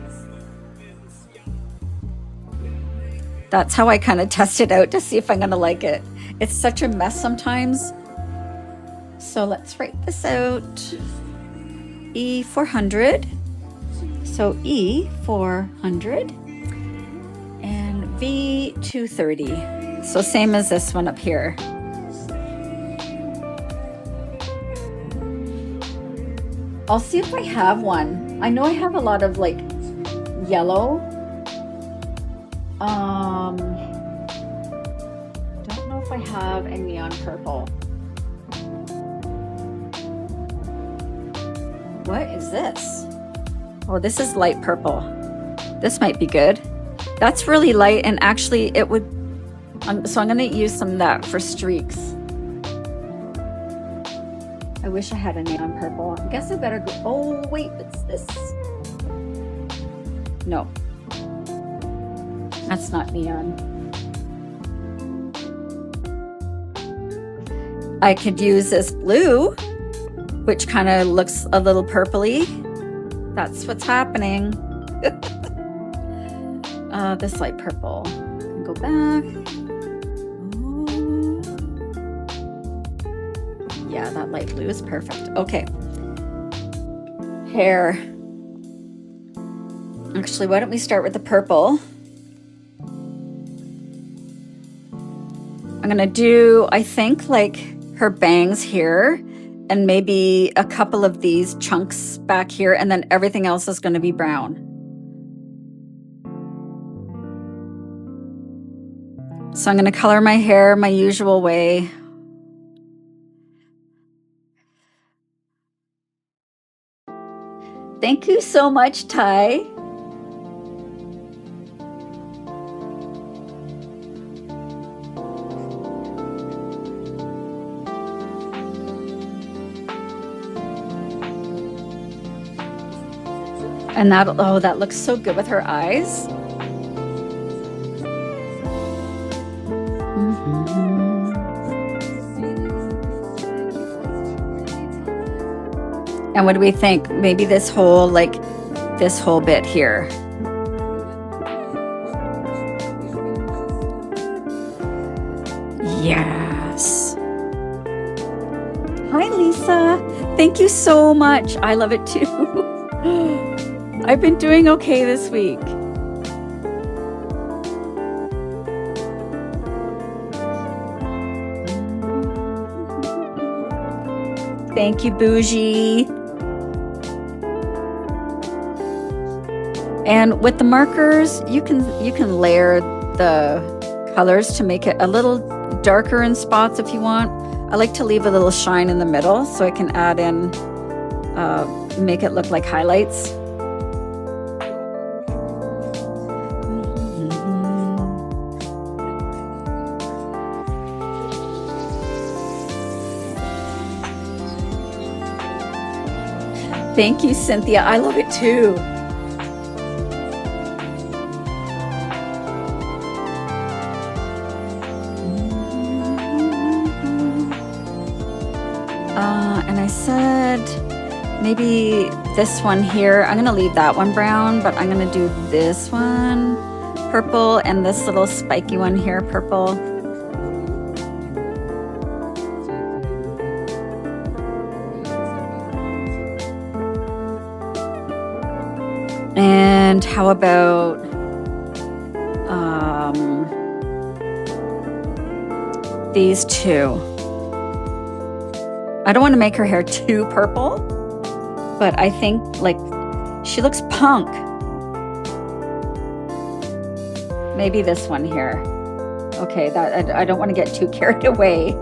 That's how I kind of test it out to see if I'm gonna like it. It's such a mess sometimes. So let's write this out. E400. So E400 and V230. So same as this one up here. I'll see if I have one. I know I have a lot of like yellow. Don't know if I have a neon purple. What is this? Oh, this is light purple. This might be good. That's really light, and actually it would, so I'm gonna use some of that for streaks. I wish I had a neon purple. I guess I better go, oh wait, it's this. No, that's not neon. I could use this blue, which kind of looks a little purpley. That's what's happening. This light purple. Go back. Yeah, that light blue is perfect. Okay. Hair. Actually, why don't we start with the purple? I'm gonna do, I think, like her bangs here, and maybe a couple of these chunks back here, and then everything else is gonna be brown. So I'm gonna color my hair my usual way. Thank you so much, Ty. And that, oh, that looks so good with her eyes. And what do we think? Maybe this whole, like, this whole bit here. Yes. Hi, Lisa. Thank you so much. I love it too. I've been doing okay this week. Thank you, Bougie. And with the markers, you can layer the colors to make it a little darker in spots if you want. I like to leave a little shine in the middle so I can add in, make it look like highlights. Thank you, Cynthia. I love it too. And I said maybe this one here. I'm gonna leave that one brown, but I'm gonna do this one purple and this little spiky one here purple. And how about these two? I don't want to make her hair too purple, but I think like she looks punk. Maybe this one here. Okay, that I don't want to get too carried away.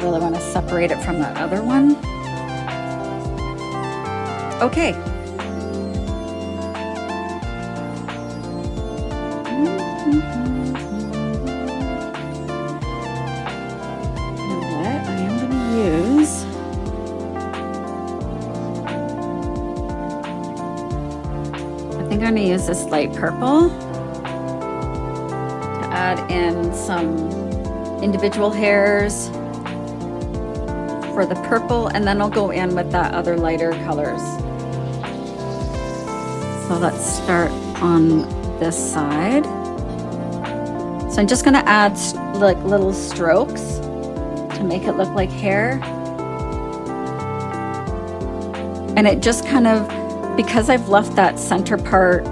Really want to separate it from that other one. Okay. You know what? I am going to use I'm going to use this light purple to add in some individual hairs for the purple, and then I'll go in with that other lighter colors. So let's start on this side. So I'm just going to add like little strokes to make it look like hair. And it just kind of, because I've left that center part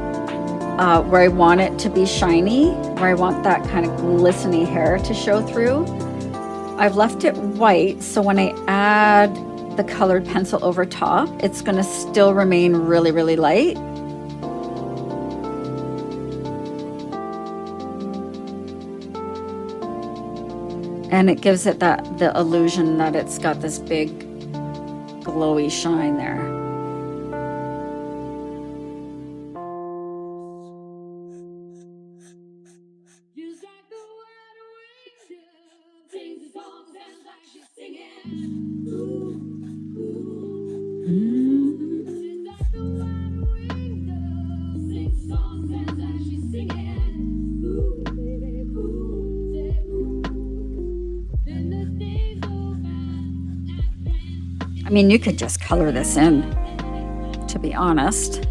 where I want it to be shiny, where I want that kind of glistening hair to show through, I've left it white, so when I add the colored pencil over top, it's going to still remain really, really light. And it gives it the illusion that it's got this big glowy shine there. I mean, you could just color this in, to be honest.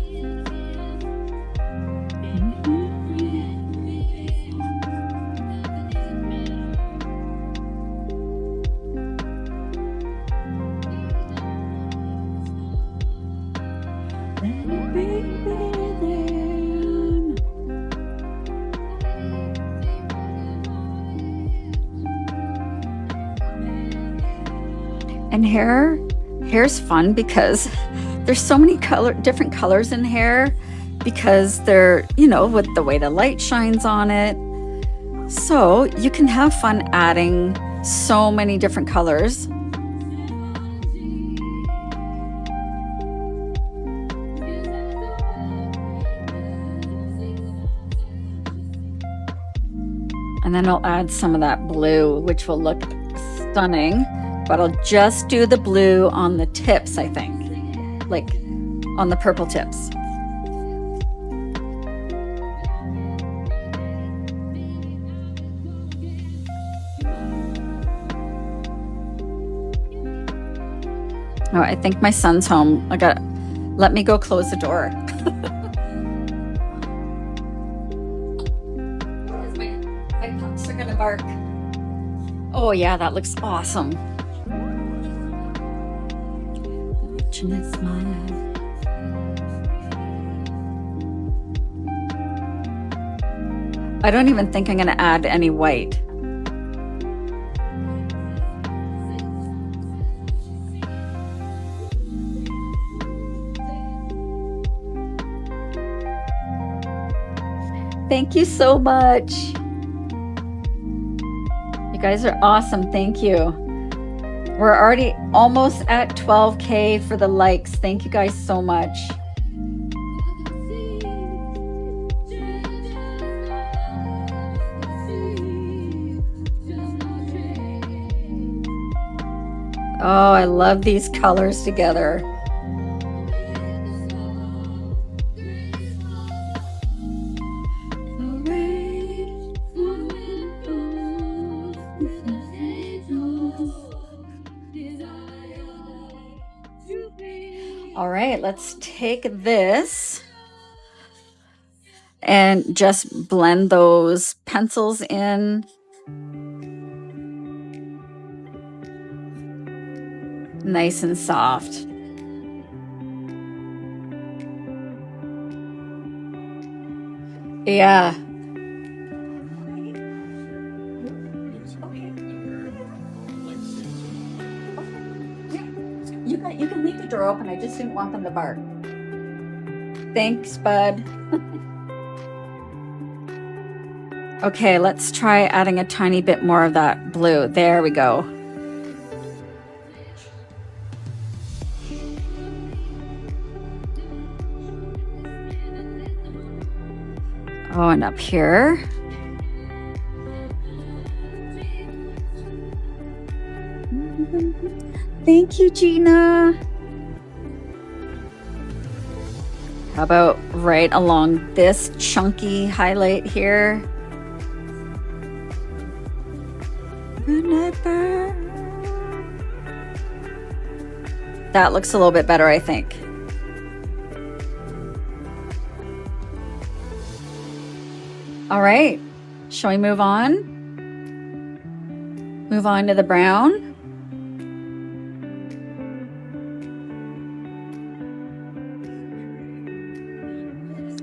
And hair's fun because there's so many different colors in hair, because they're, you know, with the way the light shines on it. So you can have fun adding so many different colors. And then I'll add some of that blue, which will look stunning. But I'll just do the blue on the tips, I think, like on the purple tips. Oh, I think my son's home. Let me go close the door. My pups are gonna bark. Oh yeah, that looks awesome. I don't even think I'm going to add any white. Thank you so much. You guys are awesome. Thank you. We're already almost at 12K for the likes. Thank you guys so much. Oh, I love these colors together. All right, let's take this and just blend those pencils in. Nice and soft. Yeah. You can leave the door open. I just didn't want them to bark. Thanks, bud. Okay, let's try adding a tiny bit more of that blue. There we go. Oh, and up here. Thank you, Gina. How about right along this chunky highlight here? That looks a little bit better, I think. All right, shall we move on? Move on to the brown.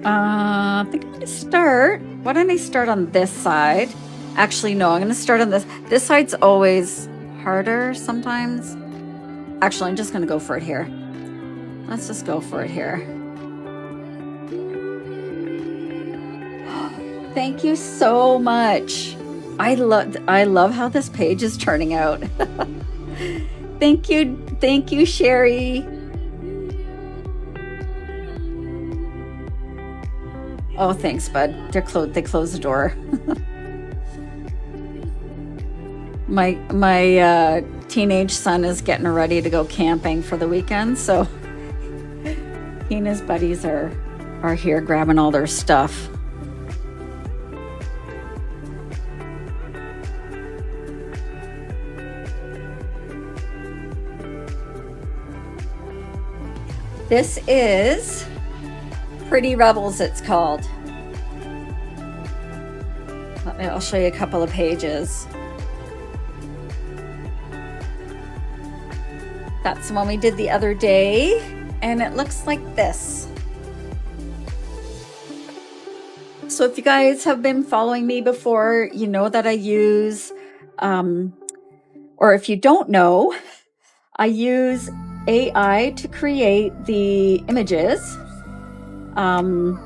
I think I'm going to start. Why don't I start on this side? Actually, no, I'm going to start on this. This side's always harder sometimes. Actually, I'm just going to go for it here. Let's just go for it here. Thank you so much. I love how this page is turning out. Thank you, Sherry. Oh, thanks, bud. They closed the door. My teenage son is getting ready to go camping for the weekend, so he and his buddies are here grabbing all their stuff. This is Pretty Rebels, it's called. I'll show you a couple of pages. That's the one we did the other day, and it looks like this. So if you guys have been following me before, you know that I use, or if you don't know, I use AI to create the images, and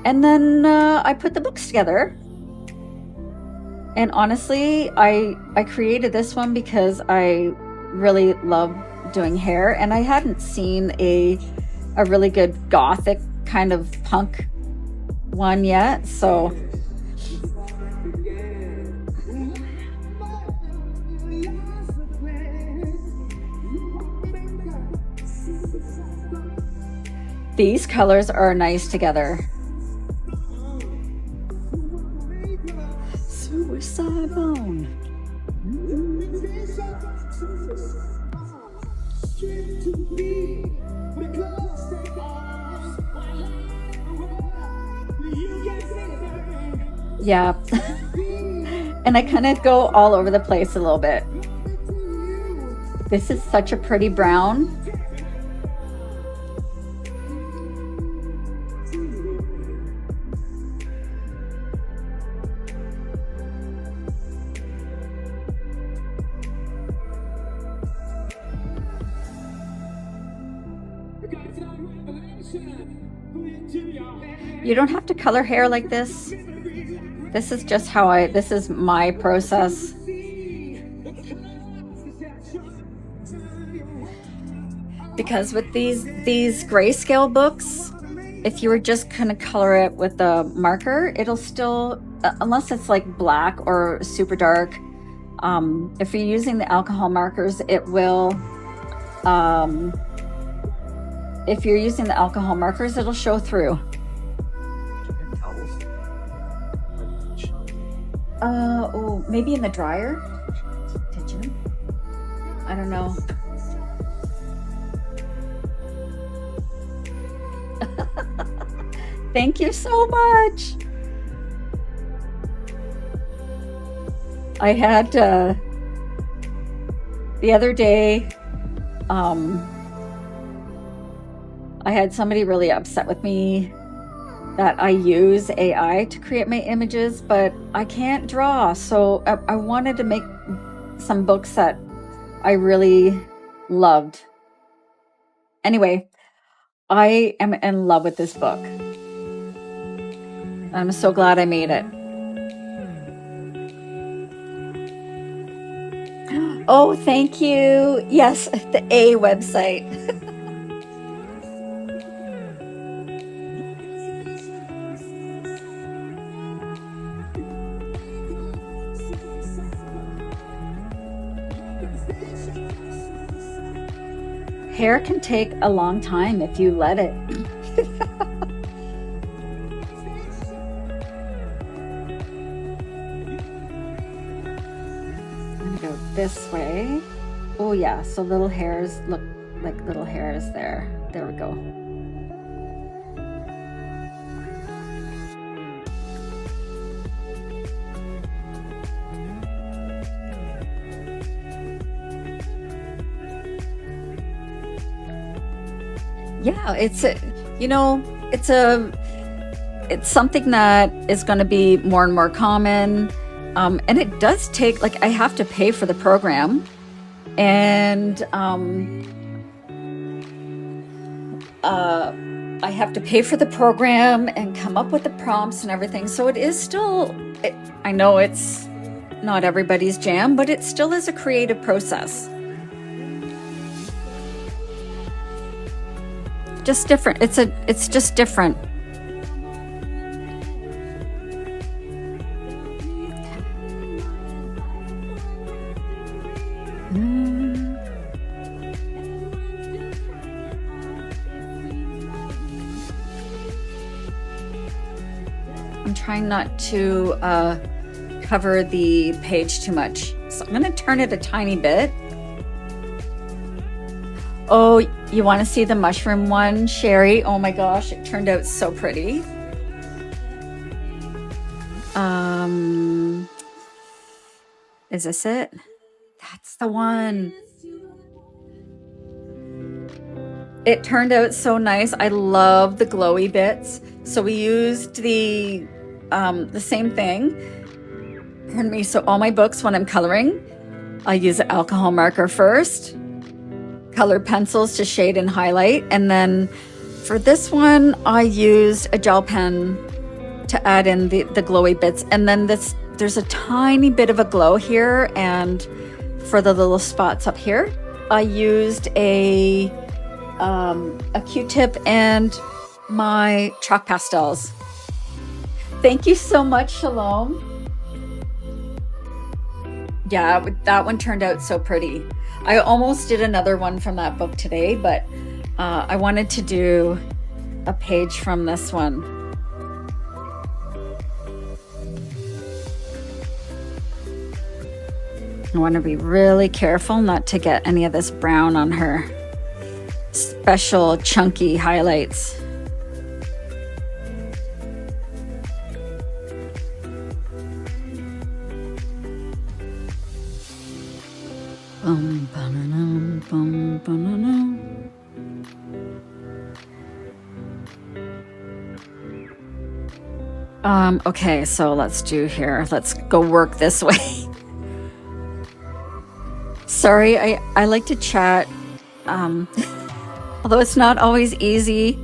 then I put the books together. And honestly, I created this one because I really love doing hair, and I hadn't seen a really good gothic kind of punk one yet, so these colors are nice together. Suicide Bone. Yeah. And I kind of go all over the place a little bit. This is such a pretty brown. You don't have to color hair like this. This is just how this is my process. Because with these grayscale books, if you were just gonna color it with a marker, it'll still, unless it's like black or super dark, if you're using the alcohol markers, it will, if you're using the alcohol markers, it'll show through. Oh, maybe in the dryer? Did you? I don't know. Thank you so much. I had the other day, I had somebody really upset with me that I use AI to create my images, but I can't draw. So I wanted to make some books that I really loved. Anyway, I am in love with this book. I'm so glad I made it. Oh, thank you. Yes, the A website. Hair can take a long time if you let it. I'm gonna go this way. Oh yeah, so little hairs look like little hairs there. There we go. Yeah, it's something that is going to be more and more common, and it does take, like, I have to pay for the program, and I have to pay for the program and come up with the prompts and everything. So it is still, I know it's not everybody's jam, but it still is a creative process. Just different. It's just different. I'm trying not to cover the page too much. So I'm going to turn it a tiny bit. Oh, you want to see the mushroom one, Sherry? Oh my gosh, it turned out so pretty. Is this it? That's the one. It turned out so nice. I love the glowy bits. So we used the same thing. Pardon me. So all my books, when I'm coloring, I use an alcohol marker first, colored pencils to shade and highlight, and then for this one, I used a gel pen to add in the glowy bits. And then there's a tiny bit of a glow here, and for the little spots up here, I used a Q-tip and my chalk pastels. Thank you so much, Shalom. Yeah, that one turned out so pretty. I almost did another one from that book today, but I wanted to do a page from this one. I want to be really careful not to get any of this brown on her special chunky highlights. Okay, so let's do here. Let's go work this way. Sorry, I like to chat, although it's not always easy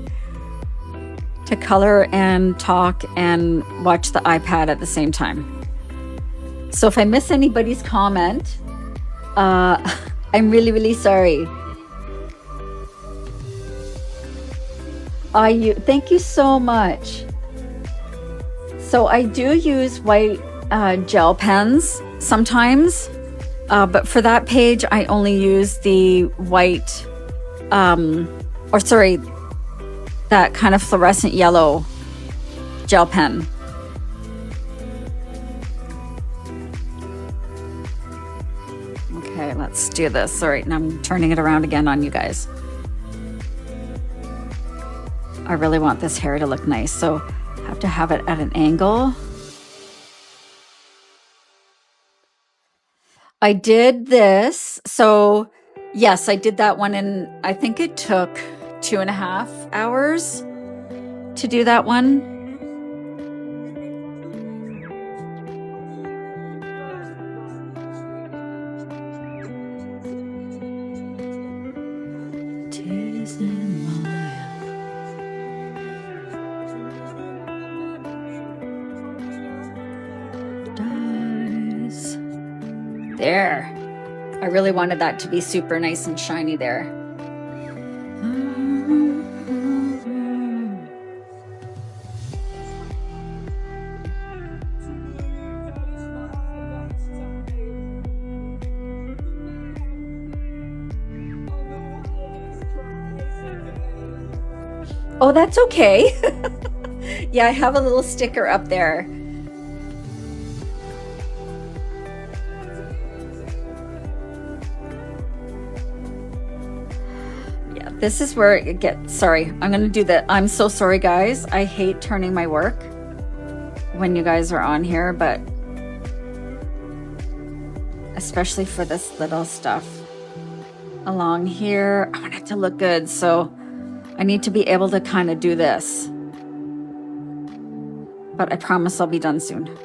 to color and talk and watch the iPad at the same time. So if I miss anybody's comment, I'm really, really sorry. Thank you so much. So I do use white gel pens sometimes, but for that page, I only use the white, that kind of fluorescent yellow gel pen. Okay, let's do this. All right, and I'm turning it around again on you guys. I really want this hair to look nice, so I have to have it at an angle. I did this. So yes, I did that one, and I think it took 2.5 hours to do that one. There. I really wanted that to be super nice and shiny there. Oh, that's okay. Yeah, I have a little sticker up there. This is where it gets, sorry, I'm going to do that. I'm so sorry, guys. I hate turning my work when you guys are on here, but especially for this little stuff along here, I want it to look good. So I need to be able to kind of do this, but I promise I'll be done soon.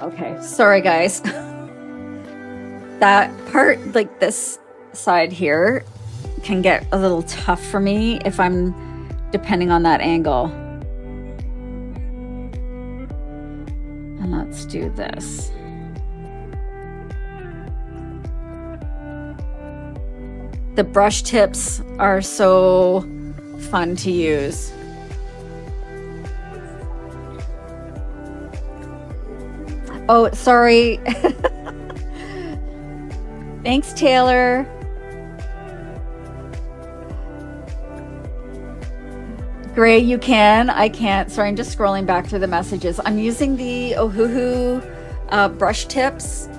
Okay, sorry guys. That part, like this side here, can get a little tough for me if I'm depending on that angle. And let's do this. The brush tips are so fun to use. Oh, sorry. Thanks, Taylor. Gray, you can. I can't. Sorry, I'm just scrolling back through the messages. I'm using the Ohuhu brush tips.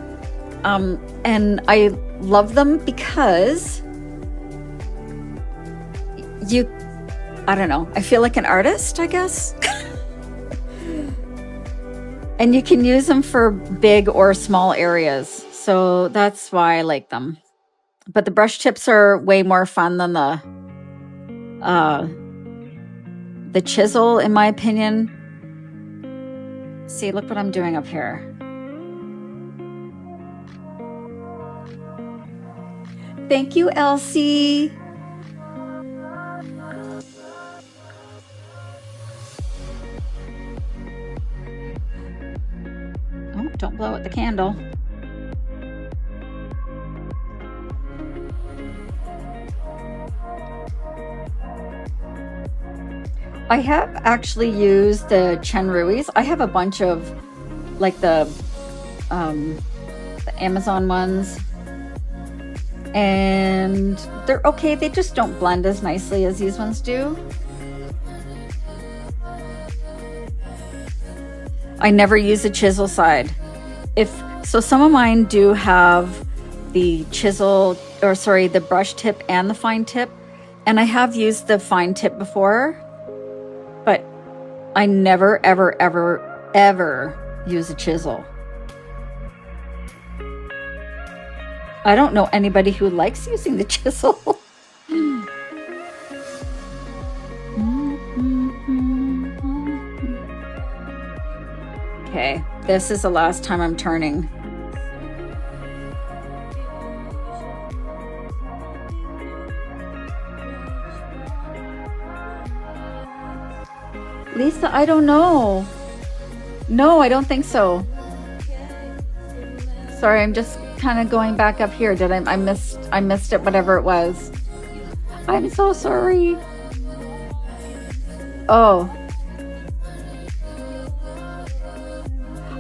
And I love them because I don't know, I feel like an artist, I guess. And you can use them for big or small areas. So that's why I like them. But the brush tips are way more fun than the chisel, in my opinion. See, look what I'm doing up here. Thank you, Elsie. Oh, don't blow out the candle. I have actually used the Chenruis. I have a bunch of like the Amazon ones, and they're okay. They just don't blend as nicely as these ones do. I never use a chisel side. So some of mine do have the chisel, or sorry, the brush tip and the fine tip, and I have used the fine tip before. But I never, ever, ever, ever use a chisel. I don't know anybody who likes using the chisel. Okay, this is the last time I'm turning. Lisa, I don't know. No, I don't think so. Sorry, I'm just kind of going back up here. I missed it, whatever it was. I'm so sorry. Oh.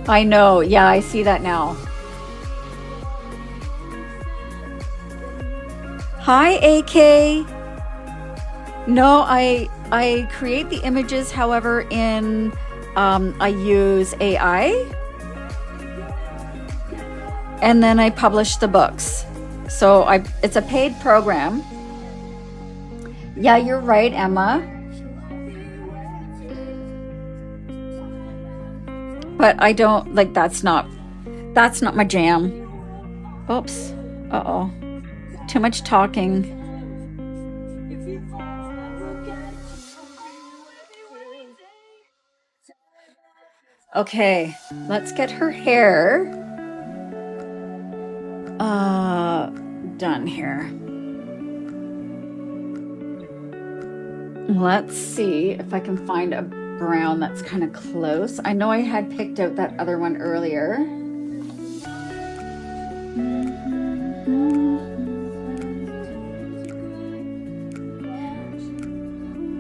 I know. Yeah, I see that now. Hi, AK. No, I create the images, however, in I use AI, and then I publish the books. So it's a paid program. Yeah, you're right, Emma. But I don't like, that's not my jam. Oops. Uh-oh. Too much talking. Okay, let's get her hair done here. Let's see if I can find a brown that's kind of close. I know I had picked out that other one earlier.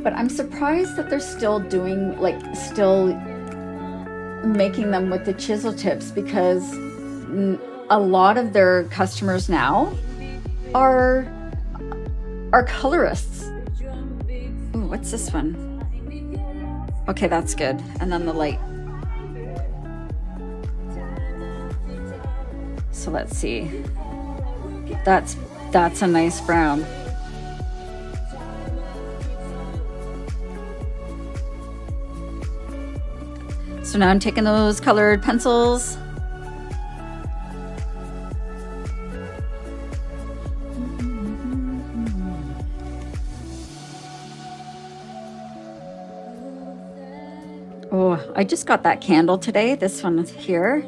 But I'm surprised that they're still doing, still making them with the chisel tips, because a lot of their customers now are colorists. Ooh, what's this one? Okay, that's good. And then the light. So let's see. That's a nice brown. So now I'm taking those colored pencils. Oh, I just got that candle today, this one here.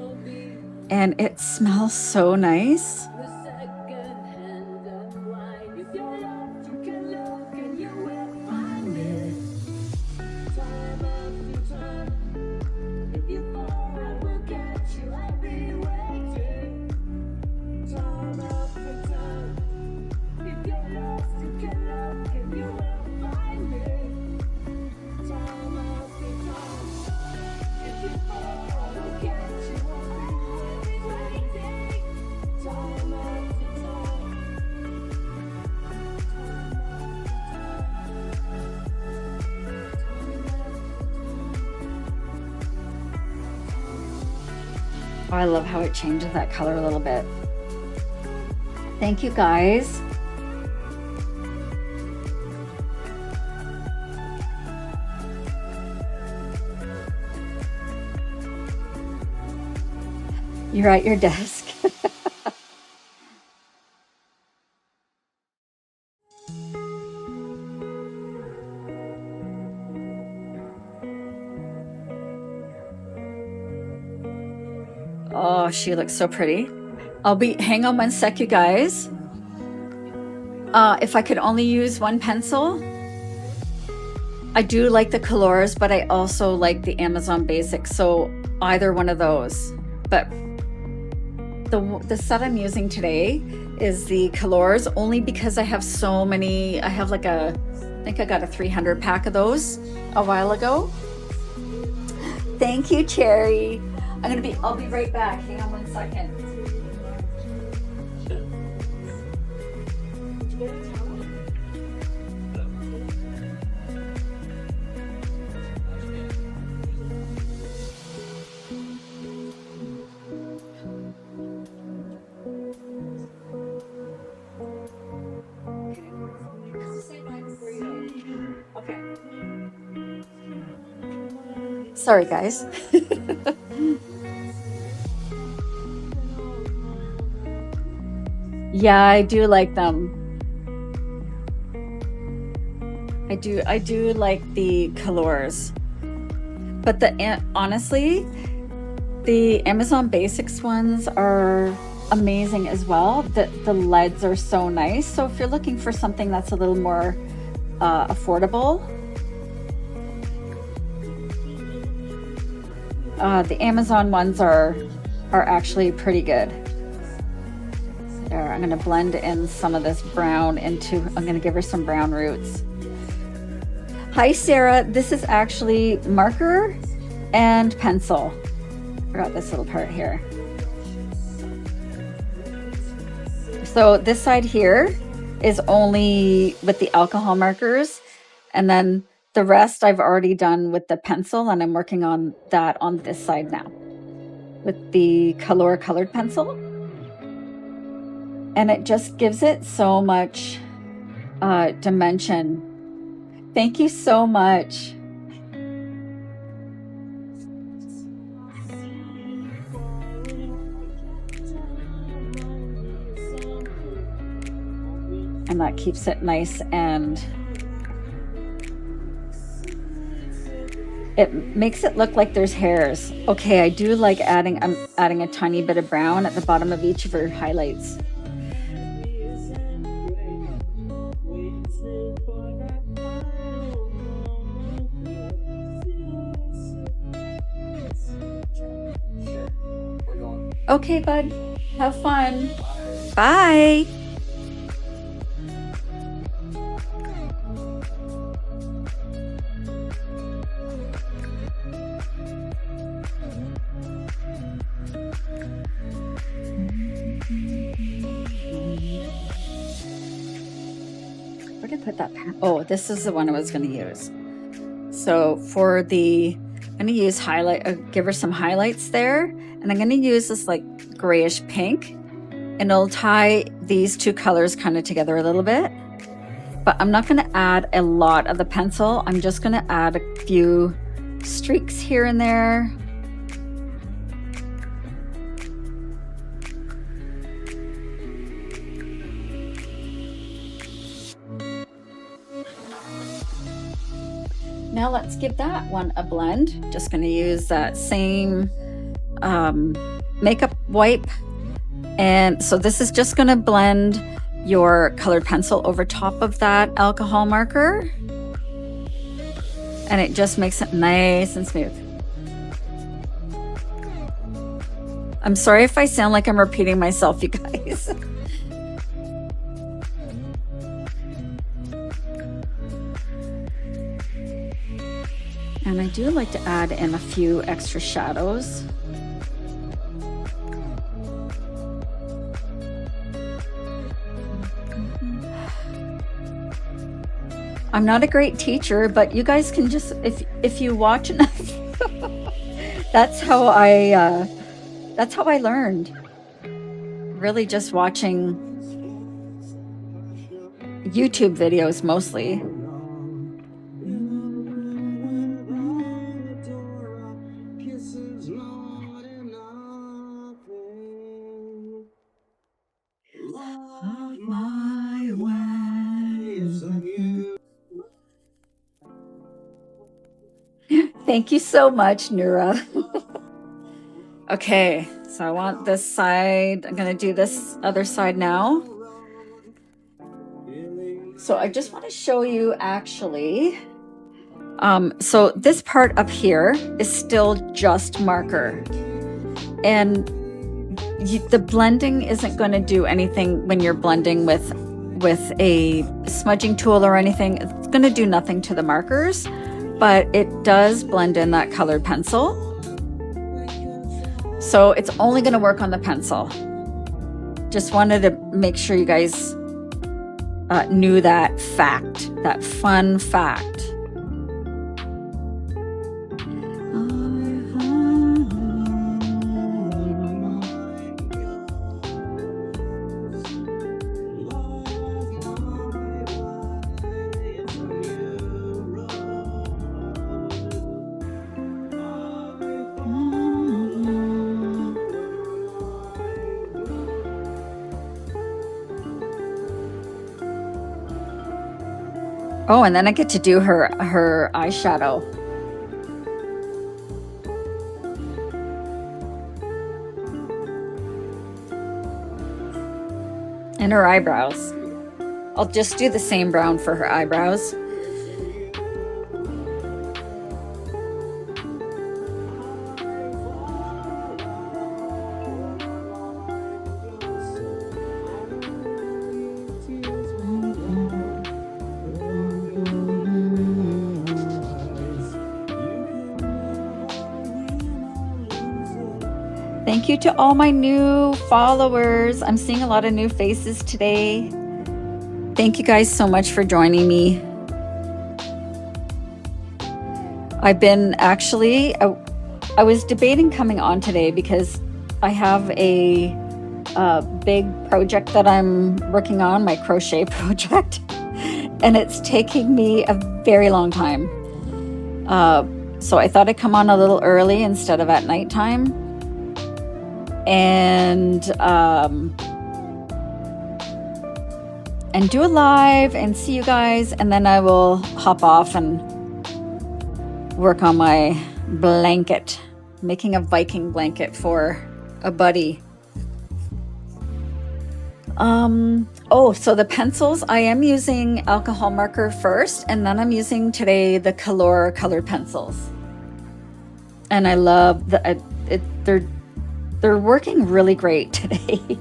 and it smells so nice. Oh, I love how it changes that color a little bit. Thank you guys. You're at your desk. Oh, she looks so pretty. Hang on one sec, you guys. If I could only use one pencil, I do like the Kalours, but I also like the Amazon Basics, so either one of those. But the set I'm using today is the Kalours, only because I have so many. I have like I think I got a 300 pack of those a while ago. Thank you, Cherry. I'll be right back. Hang on one second. Okay. Sorry, guys. Yeah, I do like them. I do like the Kalours. But honestly, the Amazon Basics ones are amazing as well. The leads are so nice. So if you're looking for something that's a little more affordable, the Amazon ones are actually pretty good. There, I'm going to blend in some of this brown I'm going to give her some brown roots. Hi, Sarah. This is actually marker and pencil. Forgot this little part here. So this side here is only with the alcohol markers, and then the rest I've already done with the pencil, and I'm working on that on this side now with the Kalour colored pencil. And it just gives it so much dimension. Thank you so much. And that keeps it nice, and it makes it look like there's hairs. Okay, I do like I'm adding a tiny bit of brown at the bottom of each of her highlights. Okay, bud. Have fun. Bye. Where did I put that pen? Oh, this is the one I was going to use. So for I'm going to use give her some highlights there. And I'm going to use this like grayish pink, and it'll tie these two colors kind of together a little bit. But I'm not going to add a lot of the pencil. I'm just going to add a few streaks here and there. Now let's give that one a blend. Just going to use that same makeup wipe. And so this is just going to blend your colored pencil over top of that alcohol marker. And it just makes it nice and smooth. I'm sorry if I sound like I'm repeating myself, you guys. And I do like to add in a few extra shadows. I'm not a great teacher, but you guys can just, if you watch enough, that's how I learned. Really just watching YouTube videos mostly. Thank you so much, Nura. Okay, so I want this side. I'm going to do this other side now. So I just want to show you actually. So this part up here is still just marker. And the blending isn't going to do anything when you're blending with a smudging tool or anything. It's going to do nothing to the markers. But it does blend in that colored pencil. So it's only going to work on the pencil. Just wanted to make sure you guys knew that fact, that fun fact. Oh, and then I get to do her eyeshadow. And her eyebrows. I'll just do the same brown for her eyebrows. Thank you to all my new followers. I'm seeing a lot of new faces today. Thank you guys so much for joining me. I've been actually, I was debating coming on today because I have a big project that I'm working on, my crochet project, and it's taking me a very long time. So I thought I'd come on a little early instead of at nighttime. And do a live and see you guys, and then I will hop off and work on my blanket, making a Viking blanket for a buddy. Oh, so the pencils, I am using alcohol marker first, and then I'm using today the Kalour colored pencils. And I love they're working really great today.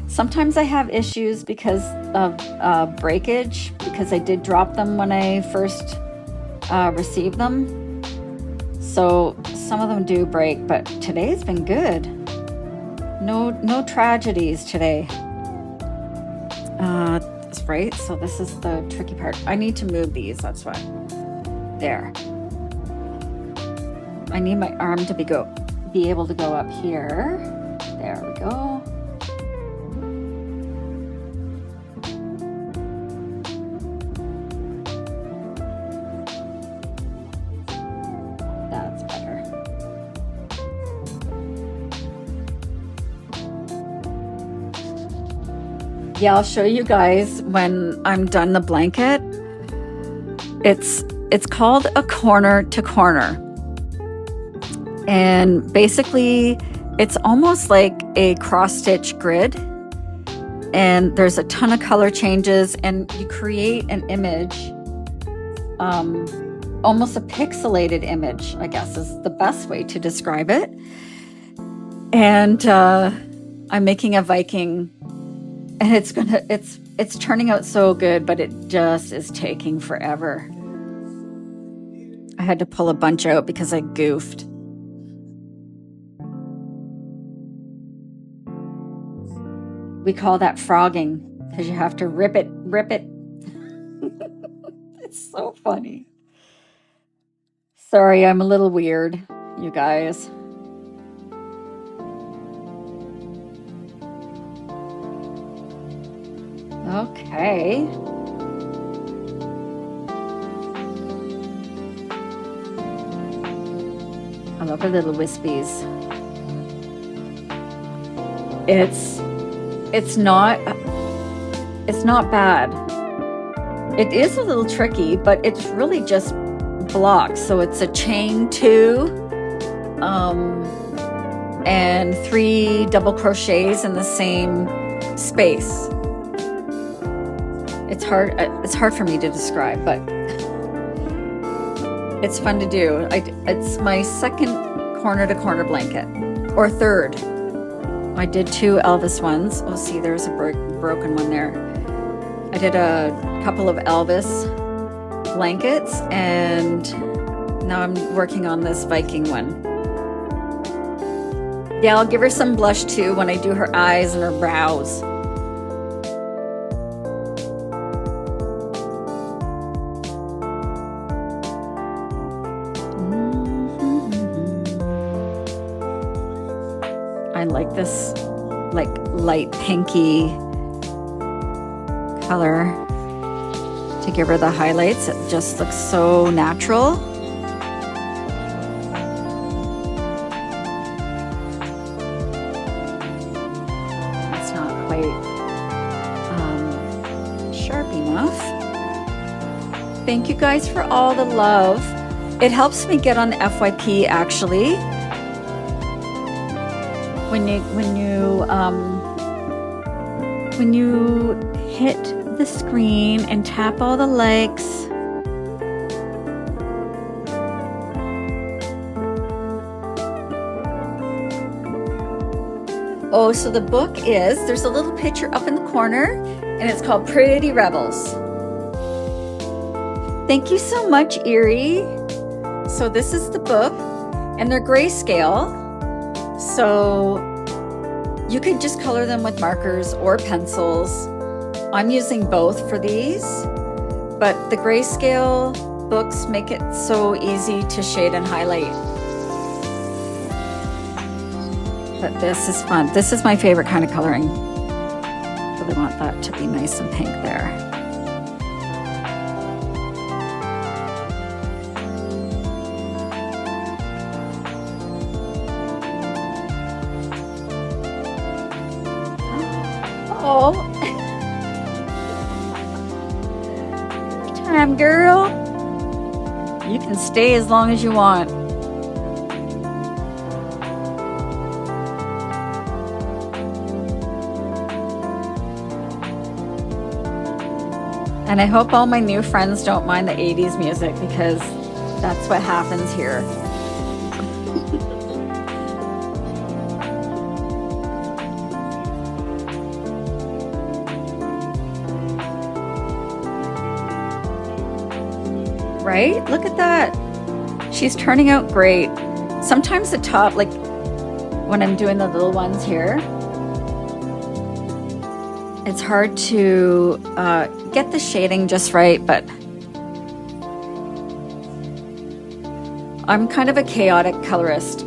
Sometimes I have issues because of breakage, because I did drop them when I first received them. So some of them do break, but today's been good. No tragedies today. That's right. So this is the tricky part. I need to move these. That's why. There. I need my arm to be able to go up here. There we go. That's better. Yeah, I'll show you guys when I'm done the blanket. It's called a corner to corner. And basically It's almost like a cross-stitch grid, and there's a ton of color changes, and you create an image, almost a pixelated image, I guess is the best way to describe it. And I'm making a Viking, and it's turning out so good, but it just is taking forever. I had to pull a bunch out because I goofed. We call that frogging, because you have to rip it. It's so funny. Sorry, I'm a little weird, you guys. Okay. I love her little wispies. It's not bad. It is a little tricky, but it's really just blocks. So it's a chain 2, and 3 double crochets in the same space. It's hard for me to describe, but it's fun to do. It's my second corner to corner blanket, or third. I did 2 Elvis ones. Oh, see, there's a broken one there. I did a couple of Elvis blankets, and now I'm working on this Viking one. Yeah, I'll give her some blush too when I do her eyes and her brows. I like this like light pinky color to give her the highlights. It just looks so natural. It's not quite sharp enough. Thank you guys for all the love. It helps me get on FYP actually. When you hit the screen and tap all the likes, oh, so the book there's a little picture up in the corner, and it's called Pretty Rebels. Thank you so much, Erie. So this is the book, and they're grayscale. So you could just color them with markers or pencils. I'm using both for these, but the grayscale books make it so easy to shade and highlight. But this is fun. This is my favorite kind of coloring. Really want that to be nice and pink there. Oh, time, girl. You can stay as long as you want. And I hope all my new friends don't mind the 80s music, because that's what happens here. Right? Look at that. She's turning out great. Sometimes the top, like when I'm doing the little ones here, it's hard to get the shading just right, but I'm kind of a chaotic colorist.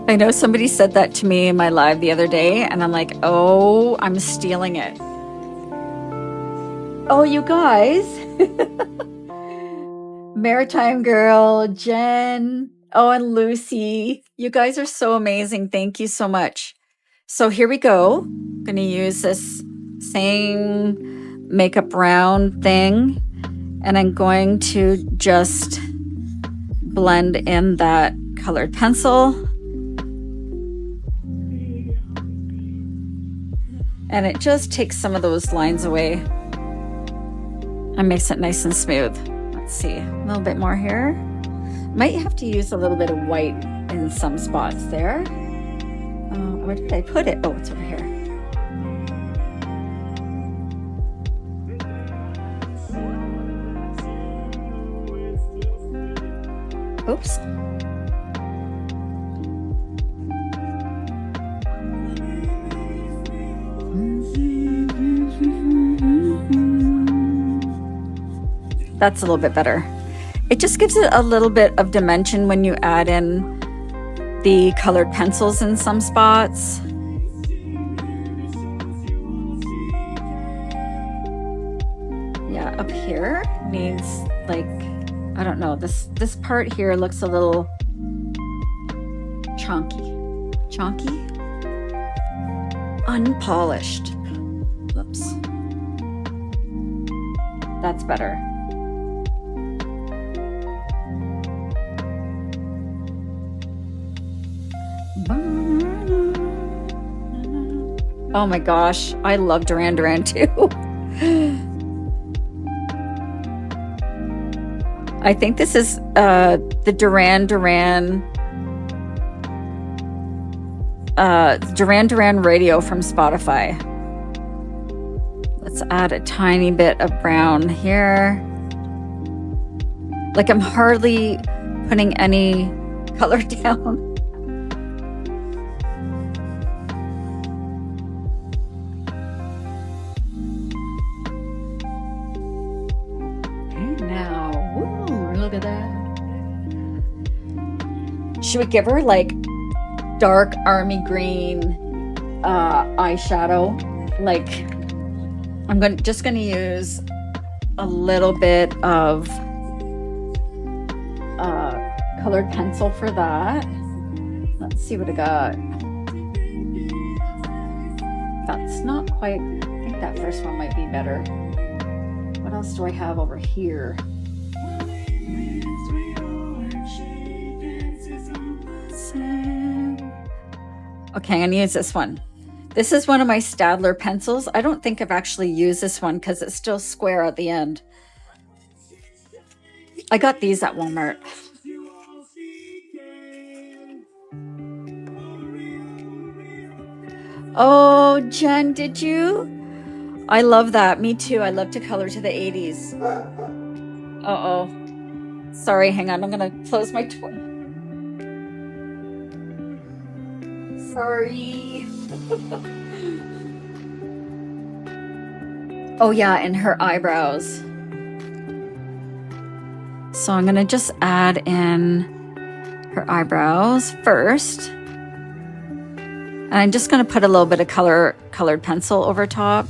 I know somebody said that to me in my live the other day, and I'm like, oh, I'm stealing it. Oh, you guys. Maritime Girl, Jen, oh, and Lucy. You guys are so amazing. Thank you so much. So here we go. I'm going to use this same makeup round thing, and I'm going to just blend in that colored pencil. And it just takes some of those lines away and makes it nice and smooth. Let's see, a little bit more here. Might have to use a little bit of white in some spots there. Where did I put it? Oh, it's over here. Oops. That's a little bit better. It just gives it a little bit of dimension when you add in the colored pencils in some spots. Yeah, up here needs, like, I don't know, this part here looks a little chunky, unpolished. Whoops. That's better. Oh my gosh, I love Duran Duran too. I think this is the Duran Duran radio from Spotify. Let's add a tiny bit of brown here. Like, I'm hardly putting any color down. Should we give her like dark army green eyeshadow? Like, I'm just gonna use a little bit of colored pencil for that. Let's see what I got. That's not quite, I think that first one might be better. What else do I have over here? Okay, I'm gonna use this one. This is one of my Staedtler pencils. I don't think I've actually used this one because it's still square at the end. I got these at Walmart. Oh, Jen, did you? I love that. Me too. I love to color to the 80s. Uh-oh. Sorry, hang on. I'm gonna close my door. Sorry. Oh yeah, and her eyebrows. So I'm gonna just add in her eyebrows first. And I'm just gonna put a little bit of colored pencil over top,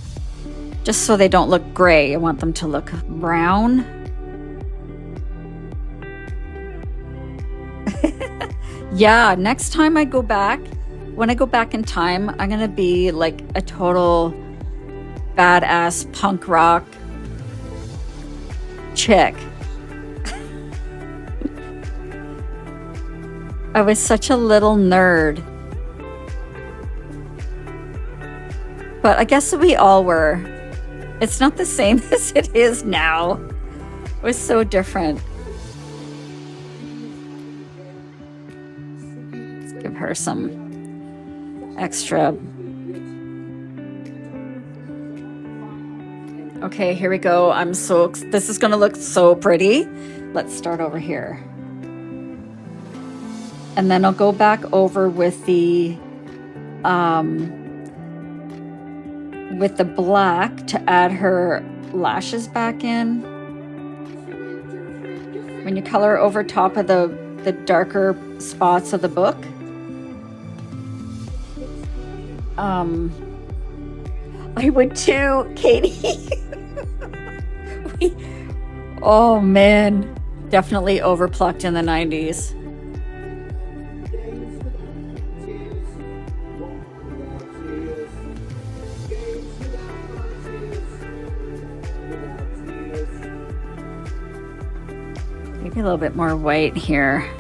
just so they don't look gray. I want them to look brown. Yeah, next time I go back, when I go back in time, I'm gonna be like a total badass punk rock chick. I was such a little nerd. But I guess we all were. It's not the same as it is now. It was so different. Let's give her some extra. Okay, here we go. This is gonna look so pretty. Let's start over here. And then I'll go back over with the black to add her lashes back in. When you color over top of the darker spots of the book. I would too, Katie. Oh man, definitely overplucked in the 90s. Maybe a little bit more white here.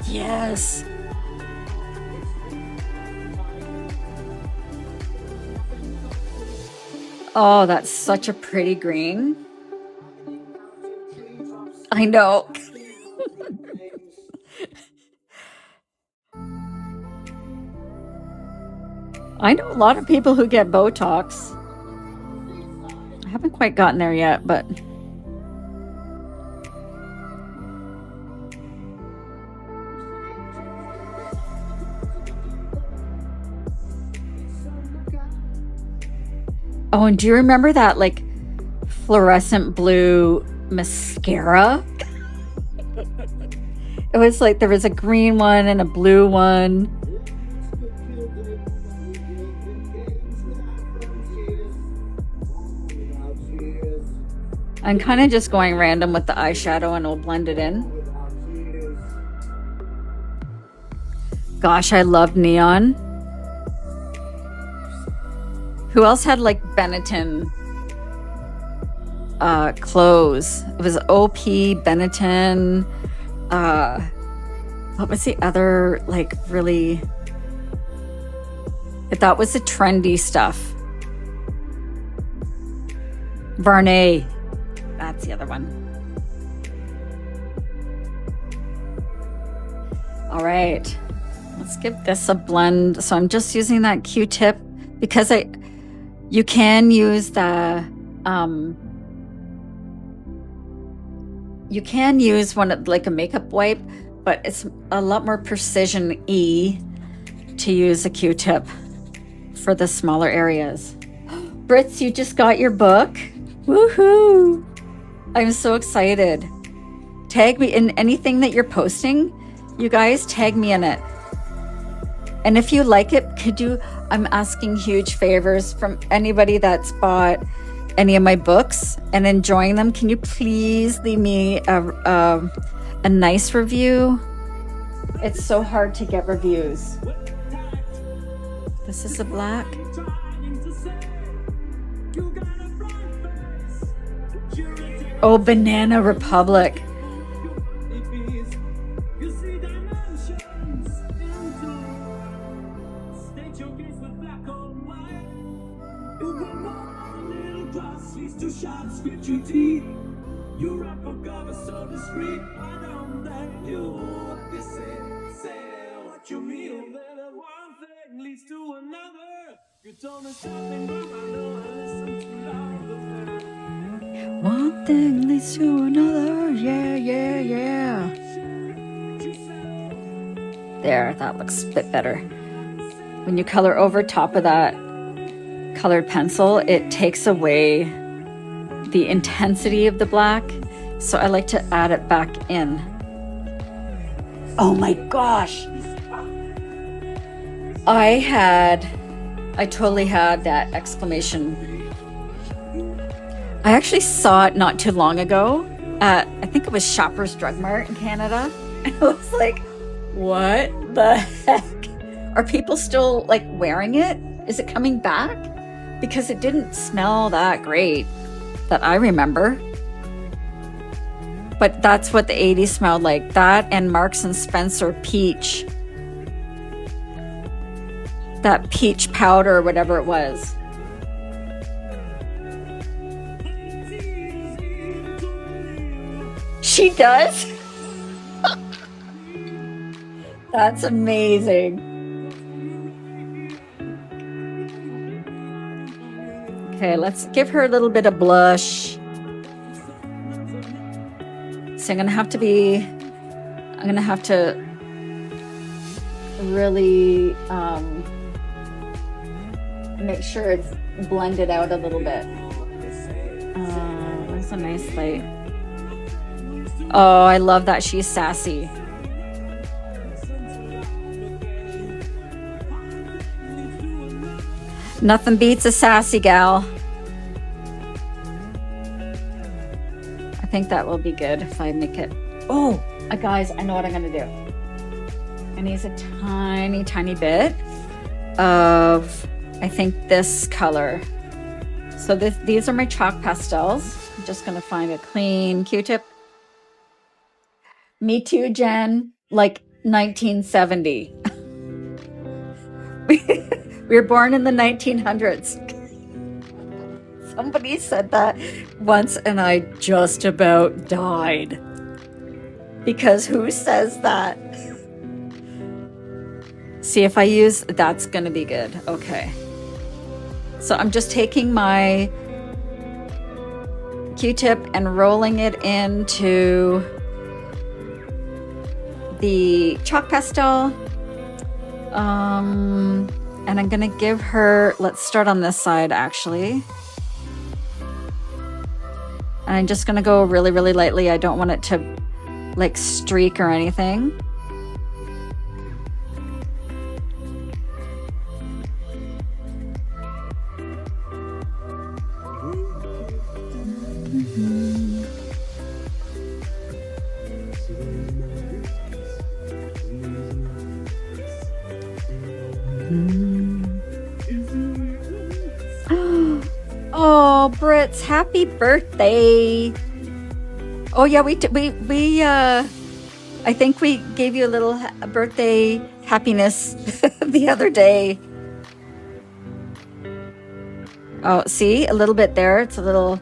Yes. Oh, that's such a pretty green. I know. I know a lot of people who get Botox. I haven't quite gotten there yet, but oh, and do you remember that like fluorescent blue mascara? It was like there was a green one and a blue one. I'm kind of just going random with the eyeshadow and we'll blend it in. Gosh, I love neon. Who else had like Benetton clothes? It was OP, Benetton. What was the other like really? That was the trendy stuff. Varney. That's the other one. All right, let's give this a blend. So I'm just using that Q-tip because you can use the you can use one like a makeup wipe, but it's a lot more precision-y to use a Q-tip for the smaller areas. Brits, you just got your book. Woohoo! I'm so excited. Tag me in anything that you're posting. You guys tag me in it. And if you like it, I'm asking huge favors from anybody that's bought any of my books and enjoying them. Can you please leave me a nice review? It's so hard to get reviews. This is a black. Oh, Banana Republic. One thing leads to another, yeah, yeah, yeah. There, that looks a bit better. When you color over top of that colored pencil, it takes away the intensity of the black, so I like to add it back in. Oh my gosh! I totally had that exclamation. I actually saw it not too long ago at, I think it was Shoppers Drug Mart in Canada. And I was like, what the heck? Are people still like wearing it? Is it coming back? Because it didn't smell that great that I remember. But that's what the 80s smelled like. That and Marks and Spencer peach. That peach powder or whatever it was. She does? That's amazing. Okay, let's give her a little bit of blush. So I'm gonna have to really make sure it's blended out a little bit. That's a nice light. Oh, I love that she's sassy. Nothing beats a sassy gal. think that will be good if I make it. Oh, guys, I know what I'm gonna do. I'm gonna use a tiny, tiny bit of, I think, this color. So these are my chalk pastels. I'm just gonna find a clean Q-tip. Me too, Jen. Like 1970. We were born in the 1900s. Somebody said that once and I just about died. Because who says that? See, if I use, that's gonna be good. Okay. So I'm just taking my Q-tip and rolling it into the chalk pastel. And I'm gonna give her, let's start on this side actually. And I'm just gonna go really, really lightly. I don't want it to like streak or anything. Oh, Brits, happy birthday. Oh yeah, I think we gave you a little birthday happiness the other day. Oh, see, a little bit there. It's a little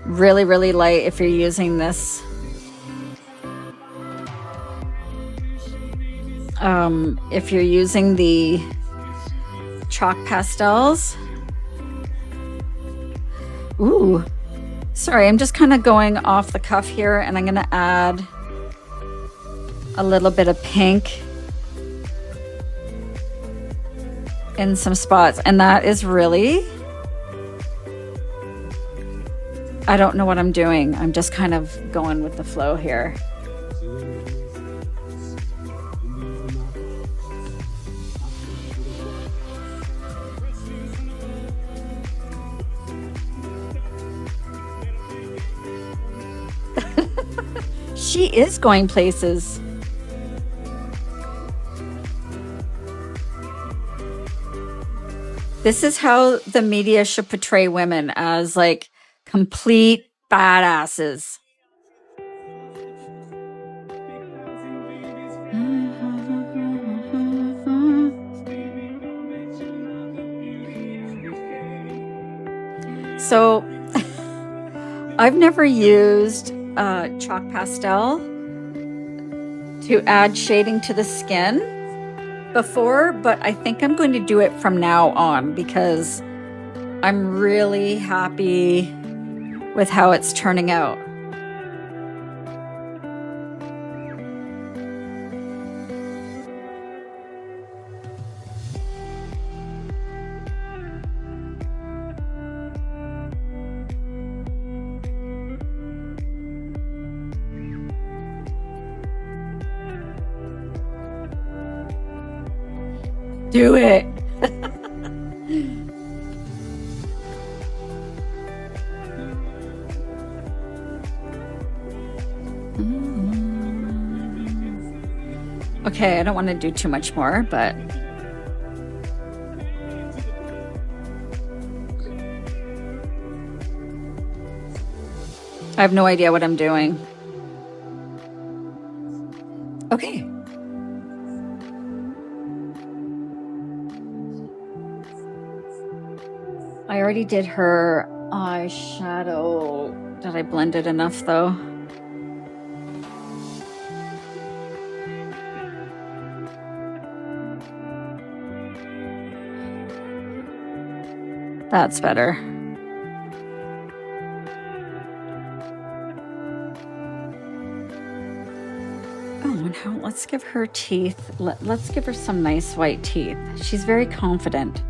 really, really light if you're using this. If you're using the chalk pastels. Ooh, sorry, I'm just kind of going off the cuff here, and I'm gonna add a little bit of pink in some spots, and that is really, I don't know what I'm doing. I'm just kind of going with the flow here. She is going places. This is how the media should portray women, as like complete badasses. So I've never used chalk pastel to add shading to the skin before, but I think I'm going to do it from now on because I'm really happy with how it's turning out. Do it. Okay, I don't want to do too much more, but I have no idea what I'm doing. Okay. I already did her eyeshadow. Did I blend it enough though? That's better. Oh, and how, let's give her teeth. Let's give her some nice white teeth. She's very confident.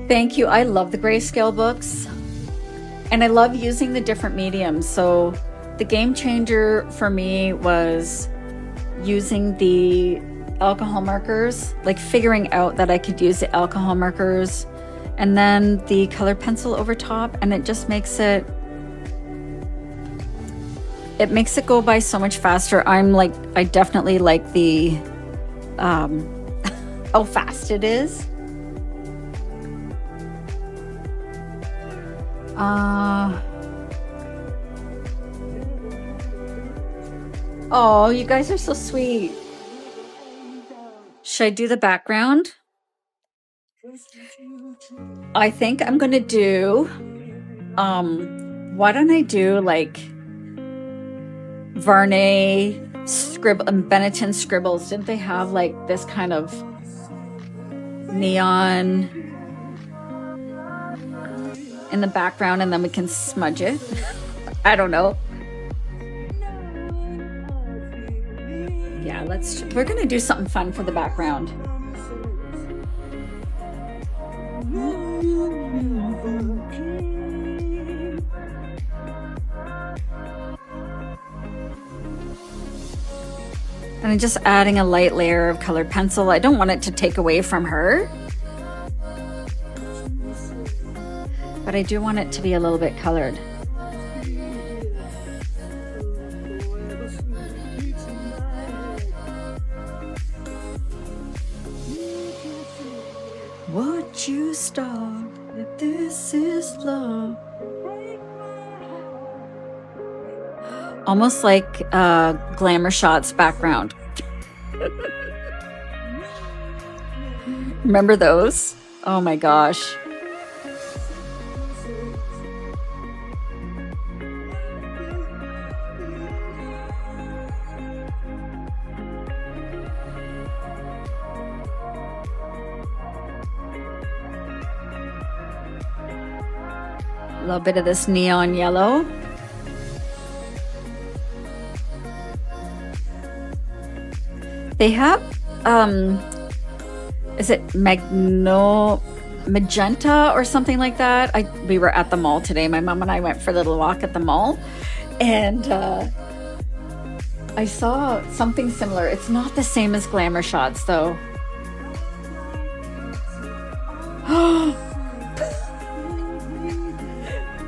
Thank you. I love the Greyscale books. And I love using the different mediums. So the game changer for me was using the alcohol markers, like figuring out that I could use the alcohol markers and then the colored pencil over top, and it just makes it go by so much faster. I definitely like the how fast it is. Oh, you guys are so sweet. Should I do the background? I think I'm gonna do, why don't I do like Varney Benetton scribbles? Didn't they have like this kind of neon in the background, and then we can smudge it? I don't know. Yeah, we're gonna do something fun for the background. And I'm just adding a light layer of colored pencil. I don't want it to take away from her, but I do want it to be a little bit colored. Would you stop if this is love? Almost like Glamour Shots background. Remember those? Oh my gosh. A little bit of this neon yellow. They have, is it magenta or something like that? We were at the mall today. My mom and I went for a little walk at the mall, and I saw something similar. It's not the same as Glamour Shots though.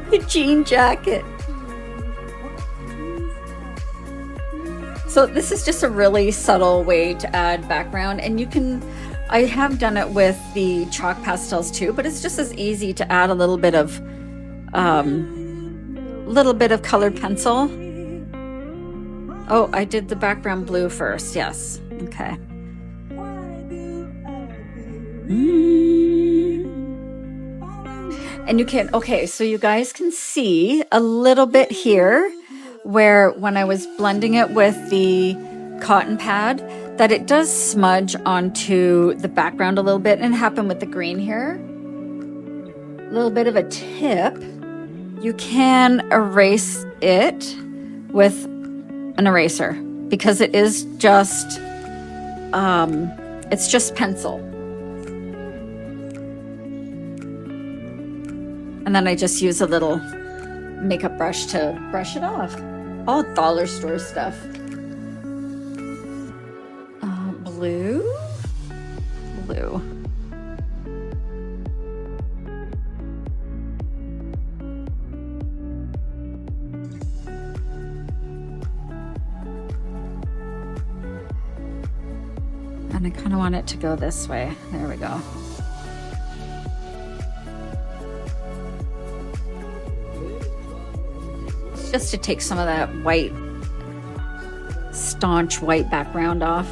The jean jacket. So this is just a really subtle way to add background, and I have done it with the chalk pastels too, but it's just as easy to add a little bit of colored pencil. Oh, I did the background blue first. Yes. Okay. And you can, okay, so you guys can see a little bit here where when I was blending it with the cotton pad, that it does smudge onto the background a little bit, and it happened with the green here. A little bit of a tip. You can erase it with an eraser because it is just, it's just pencil. And then I just use a little makeup brush to brush it off. All dollar store stuff. Blue. And I kind of want it to go this way. There we go. Just to take some of that white, staunch white background off.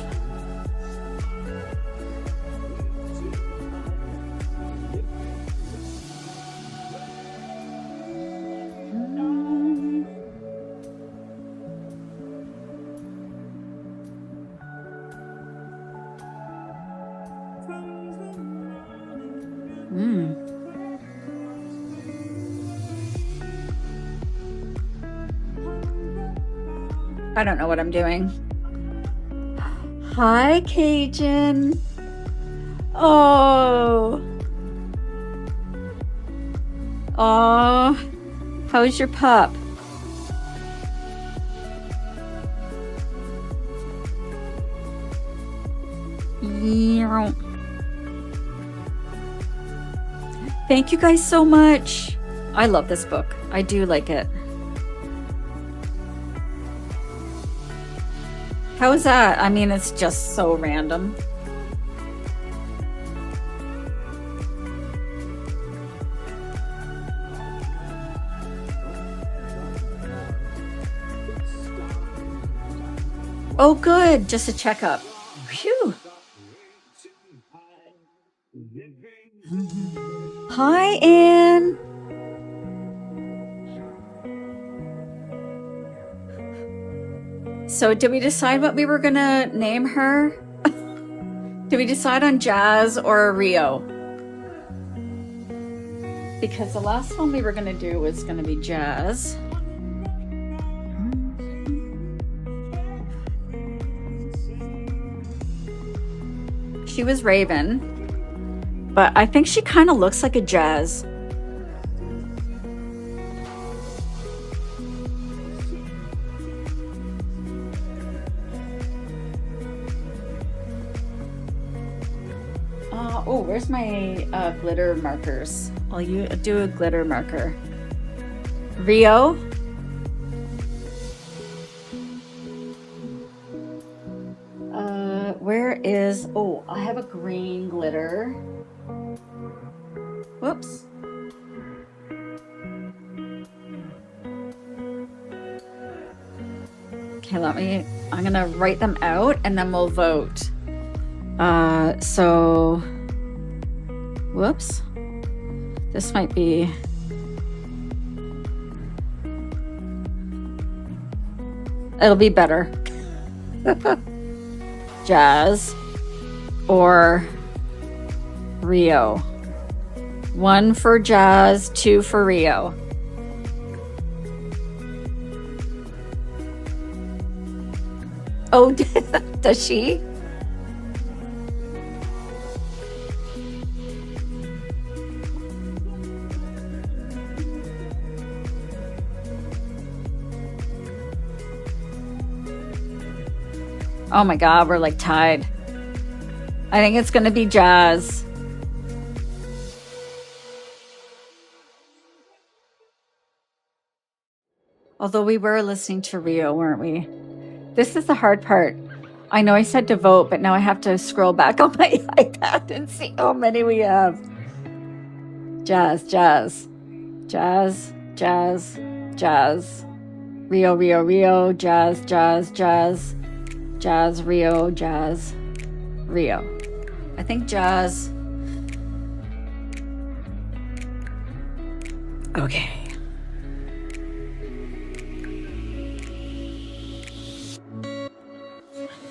I don't know what I'm doing. Hi, Cajun. Oh. How's your pup? Yeah. Thank you guys so much. I love this book. I do like it. How is that? I mean, it's just so random. Oh, good. Just a checkup. Phew. Hi, Anne. So did we decide what we were gonna name her? Did we decide on Jazz or Rio? Because the last one we were gonna do was gonna be Jazz. She was Raven, but I think she kind of looks like a Jazz. Oh, where's my glitter markers? I'll do a glitter marker. Rio. Where is... Oh, I have a green glitter. Whoops. Okay, I'm gonna write them out and then we'll vote. So, whoops. This might be... It'll be better. Jazz or Rio. 1 for Jazz, 2 for Rio. Oh, does she? Oh my God, we're like tied. I think it's gonna be Jazz. Although we were listening to Rio, weren't we? This is the hard part. I know I said to vote, but now I have to scroll back on my iPad and see how many we have. Jazz, Jazz. Jazz, Jazz, Jazz. Rio, Rio, Rio. Jazz, Jazz, Jazz. Jazz, Rio, Jazz, Rio. I think Jazz. Okay.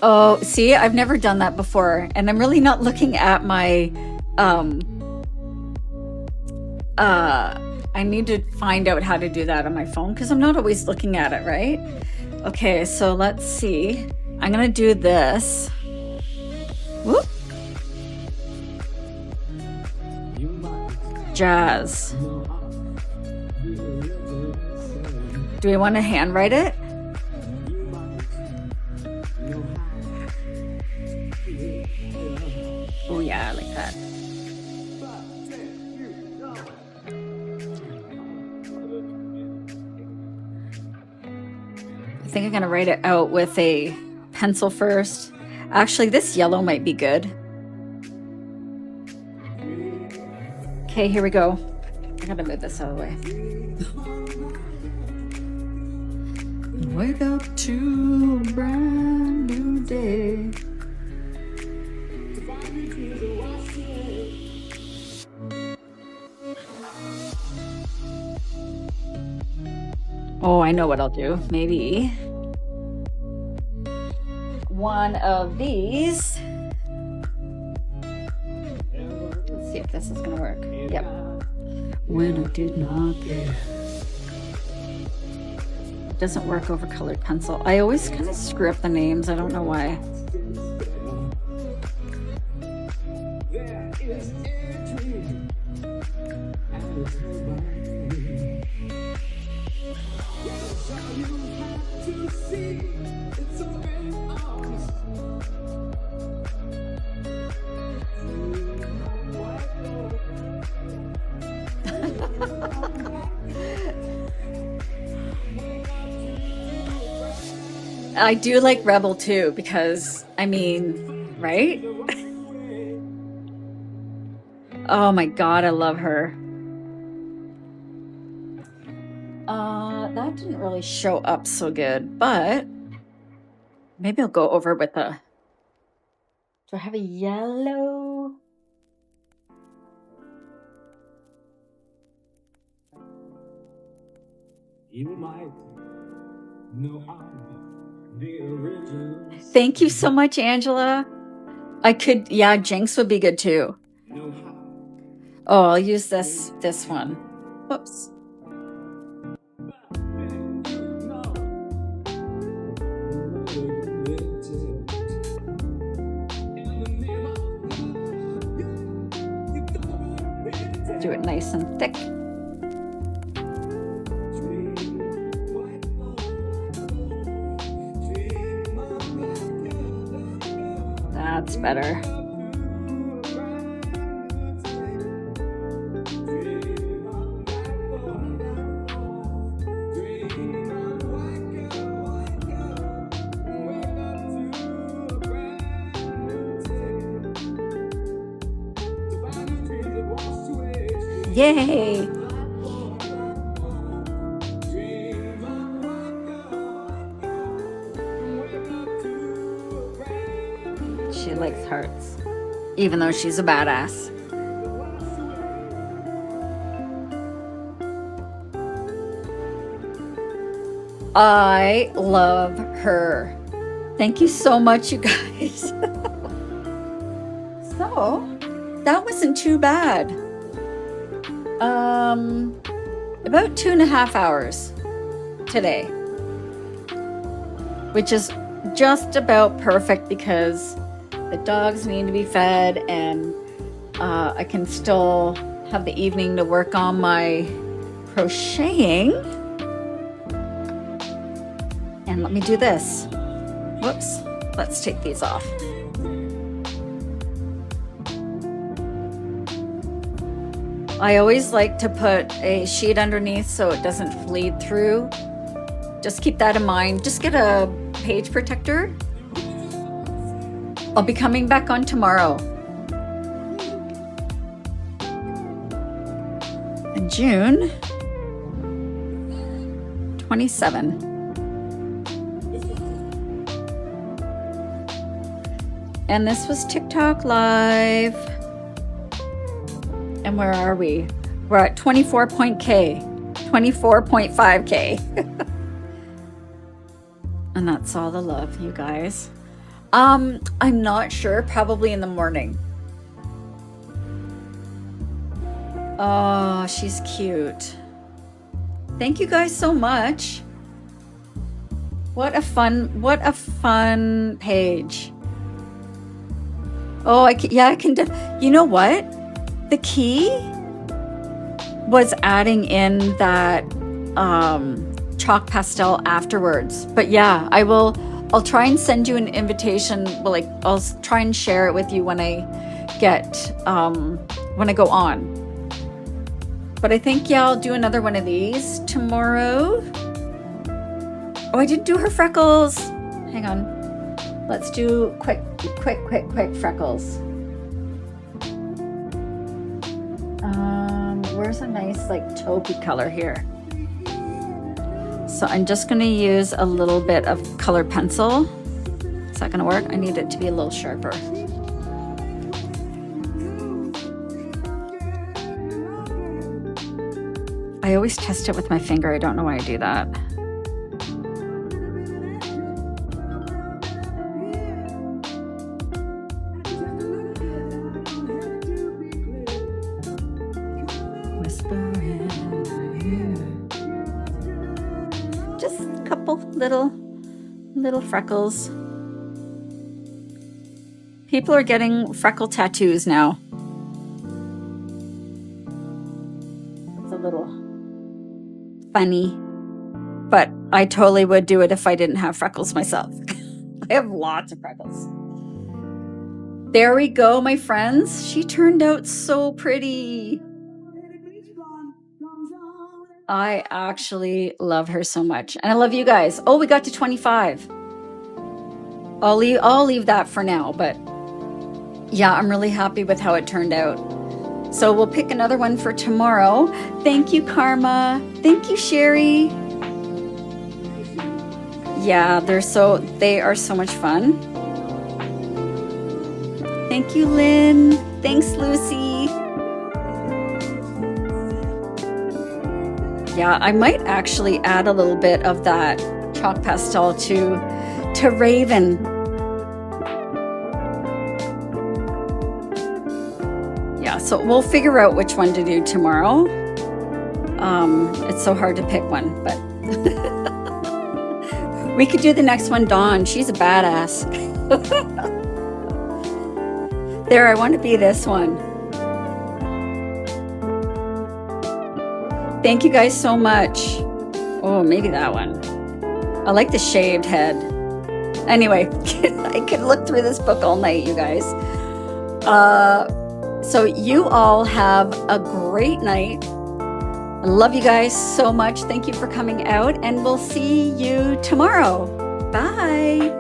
Oh, see, I've never done that before, and I'm really not looking at my, I need to find out how to do that on my phone because I'm not always looking at it, right? Okay, so let's see. I'm gonna do this. Whoop. Jazz. Do we want to handwrite it? Oh yeah, I like that. I think I'm gonna write it out with a pencil first. Actually, this yellow might be good. Okay, here we go. I gotta move this out of the way. Wake up to a brand new day. Oh, I know what I'll do. Maybe one of these. Let's see if this is gonna work. Yep. When I did not care. It doesn't work over colored pencil. I always kind of screw up the names. I don't know why. I do like Rebel too, because, I mean, right? Oh my God, I love her. That didn't really show up so good, but maybe I'll go over with a, do I have a yellow? You might know the original. Thank you so much, Angela. I could, yeah, Jinx would be good too. Oh, I'll use this one. Whoops. Do it nice and thick. That's better. Yay! She likes hearts, even though she's a badass. I love her. Thank you so much, you guys. So, that wasn't too bad. About 2.5 hours today, which is just about perfect because the dogs need to be fed and I can still have the evening to work on my crocheting. And let me do this. Whoops, let's take these off. I always like to put a sheet underneath so it doesn't bleed through. Just keep that in mind. Just get a page protector. I'll be coming back on tomorrow. In June 27. And this was TikTok Live. And where are we? We're at 24.5K. And that's all the love, you guys. I'm not sure, probably in the morning. Oh, she's cute. Thank you guys so much. What a fun page. Oh, I can, you know what? The key was adding in that chalk pastel afterwards. But yeah, I'll try and send you an invitation. Well, like I'll try and share it with you when I get when I go on. But I think, yeah, I'll do another one of these tomorrow. Oh, I didn't do her freckles. Hang on. Let's do quick freckles. Where's a nice like taupey color here? So I'm just going to use a little bit of color pencil. Is that going to work? I need it to be a little sharper. I always test it with my finger. I don't know why I do that. Just a couple little freckles. People are getting freckle tattoos now. It's a little funny, but I totally would do it if I didn't have freckles myself. I have lots of freckles. There we go, my friends. She turned out so pretty. I actually love her so much. And I love you guys. Oh, we got to 25. I'll leave that for now, but yeah, I'm really happy with how it turned out. So we'll pick another one for tomorrow. Thank you, Karma. Thank you, Sherry. Yeah, they are so much fun. Thank you, Lynn. Thanks, Lucy. Yeah, I might actually add a little bit of that chalk pastel to Raven. Yeah, so we'll figure out which one to do tomorrow. It's so hard to pick one, but we could do the next one, Dawn. She's a badass. There, I want to be this one. Thank you guys so much. Oh, maybe that one. I like the shaved head. Anyway, I could look through this book all night, you guys. So you all have a great night. I love you guys so much. Thank you for coming out, and we'll see you tomorrow. Bye.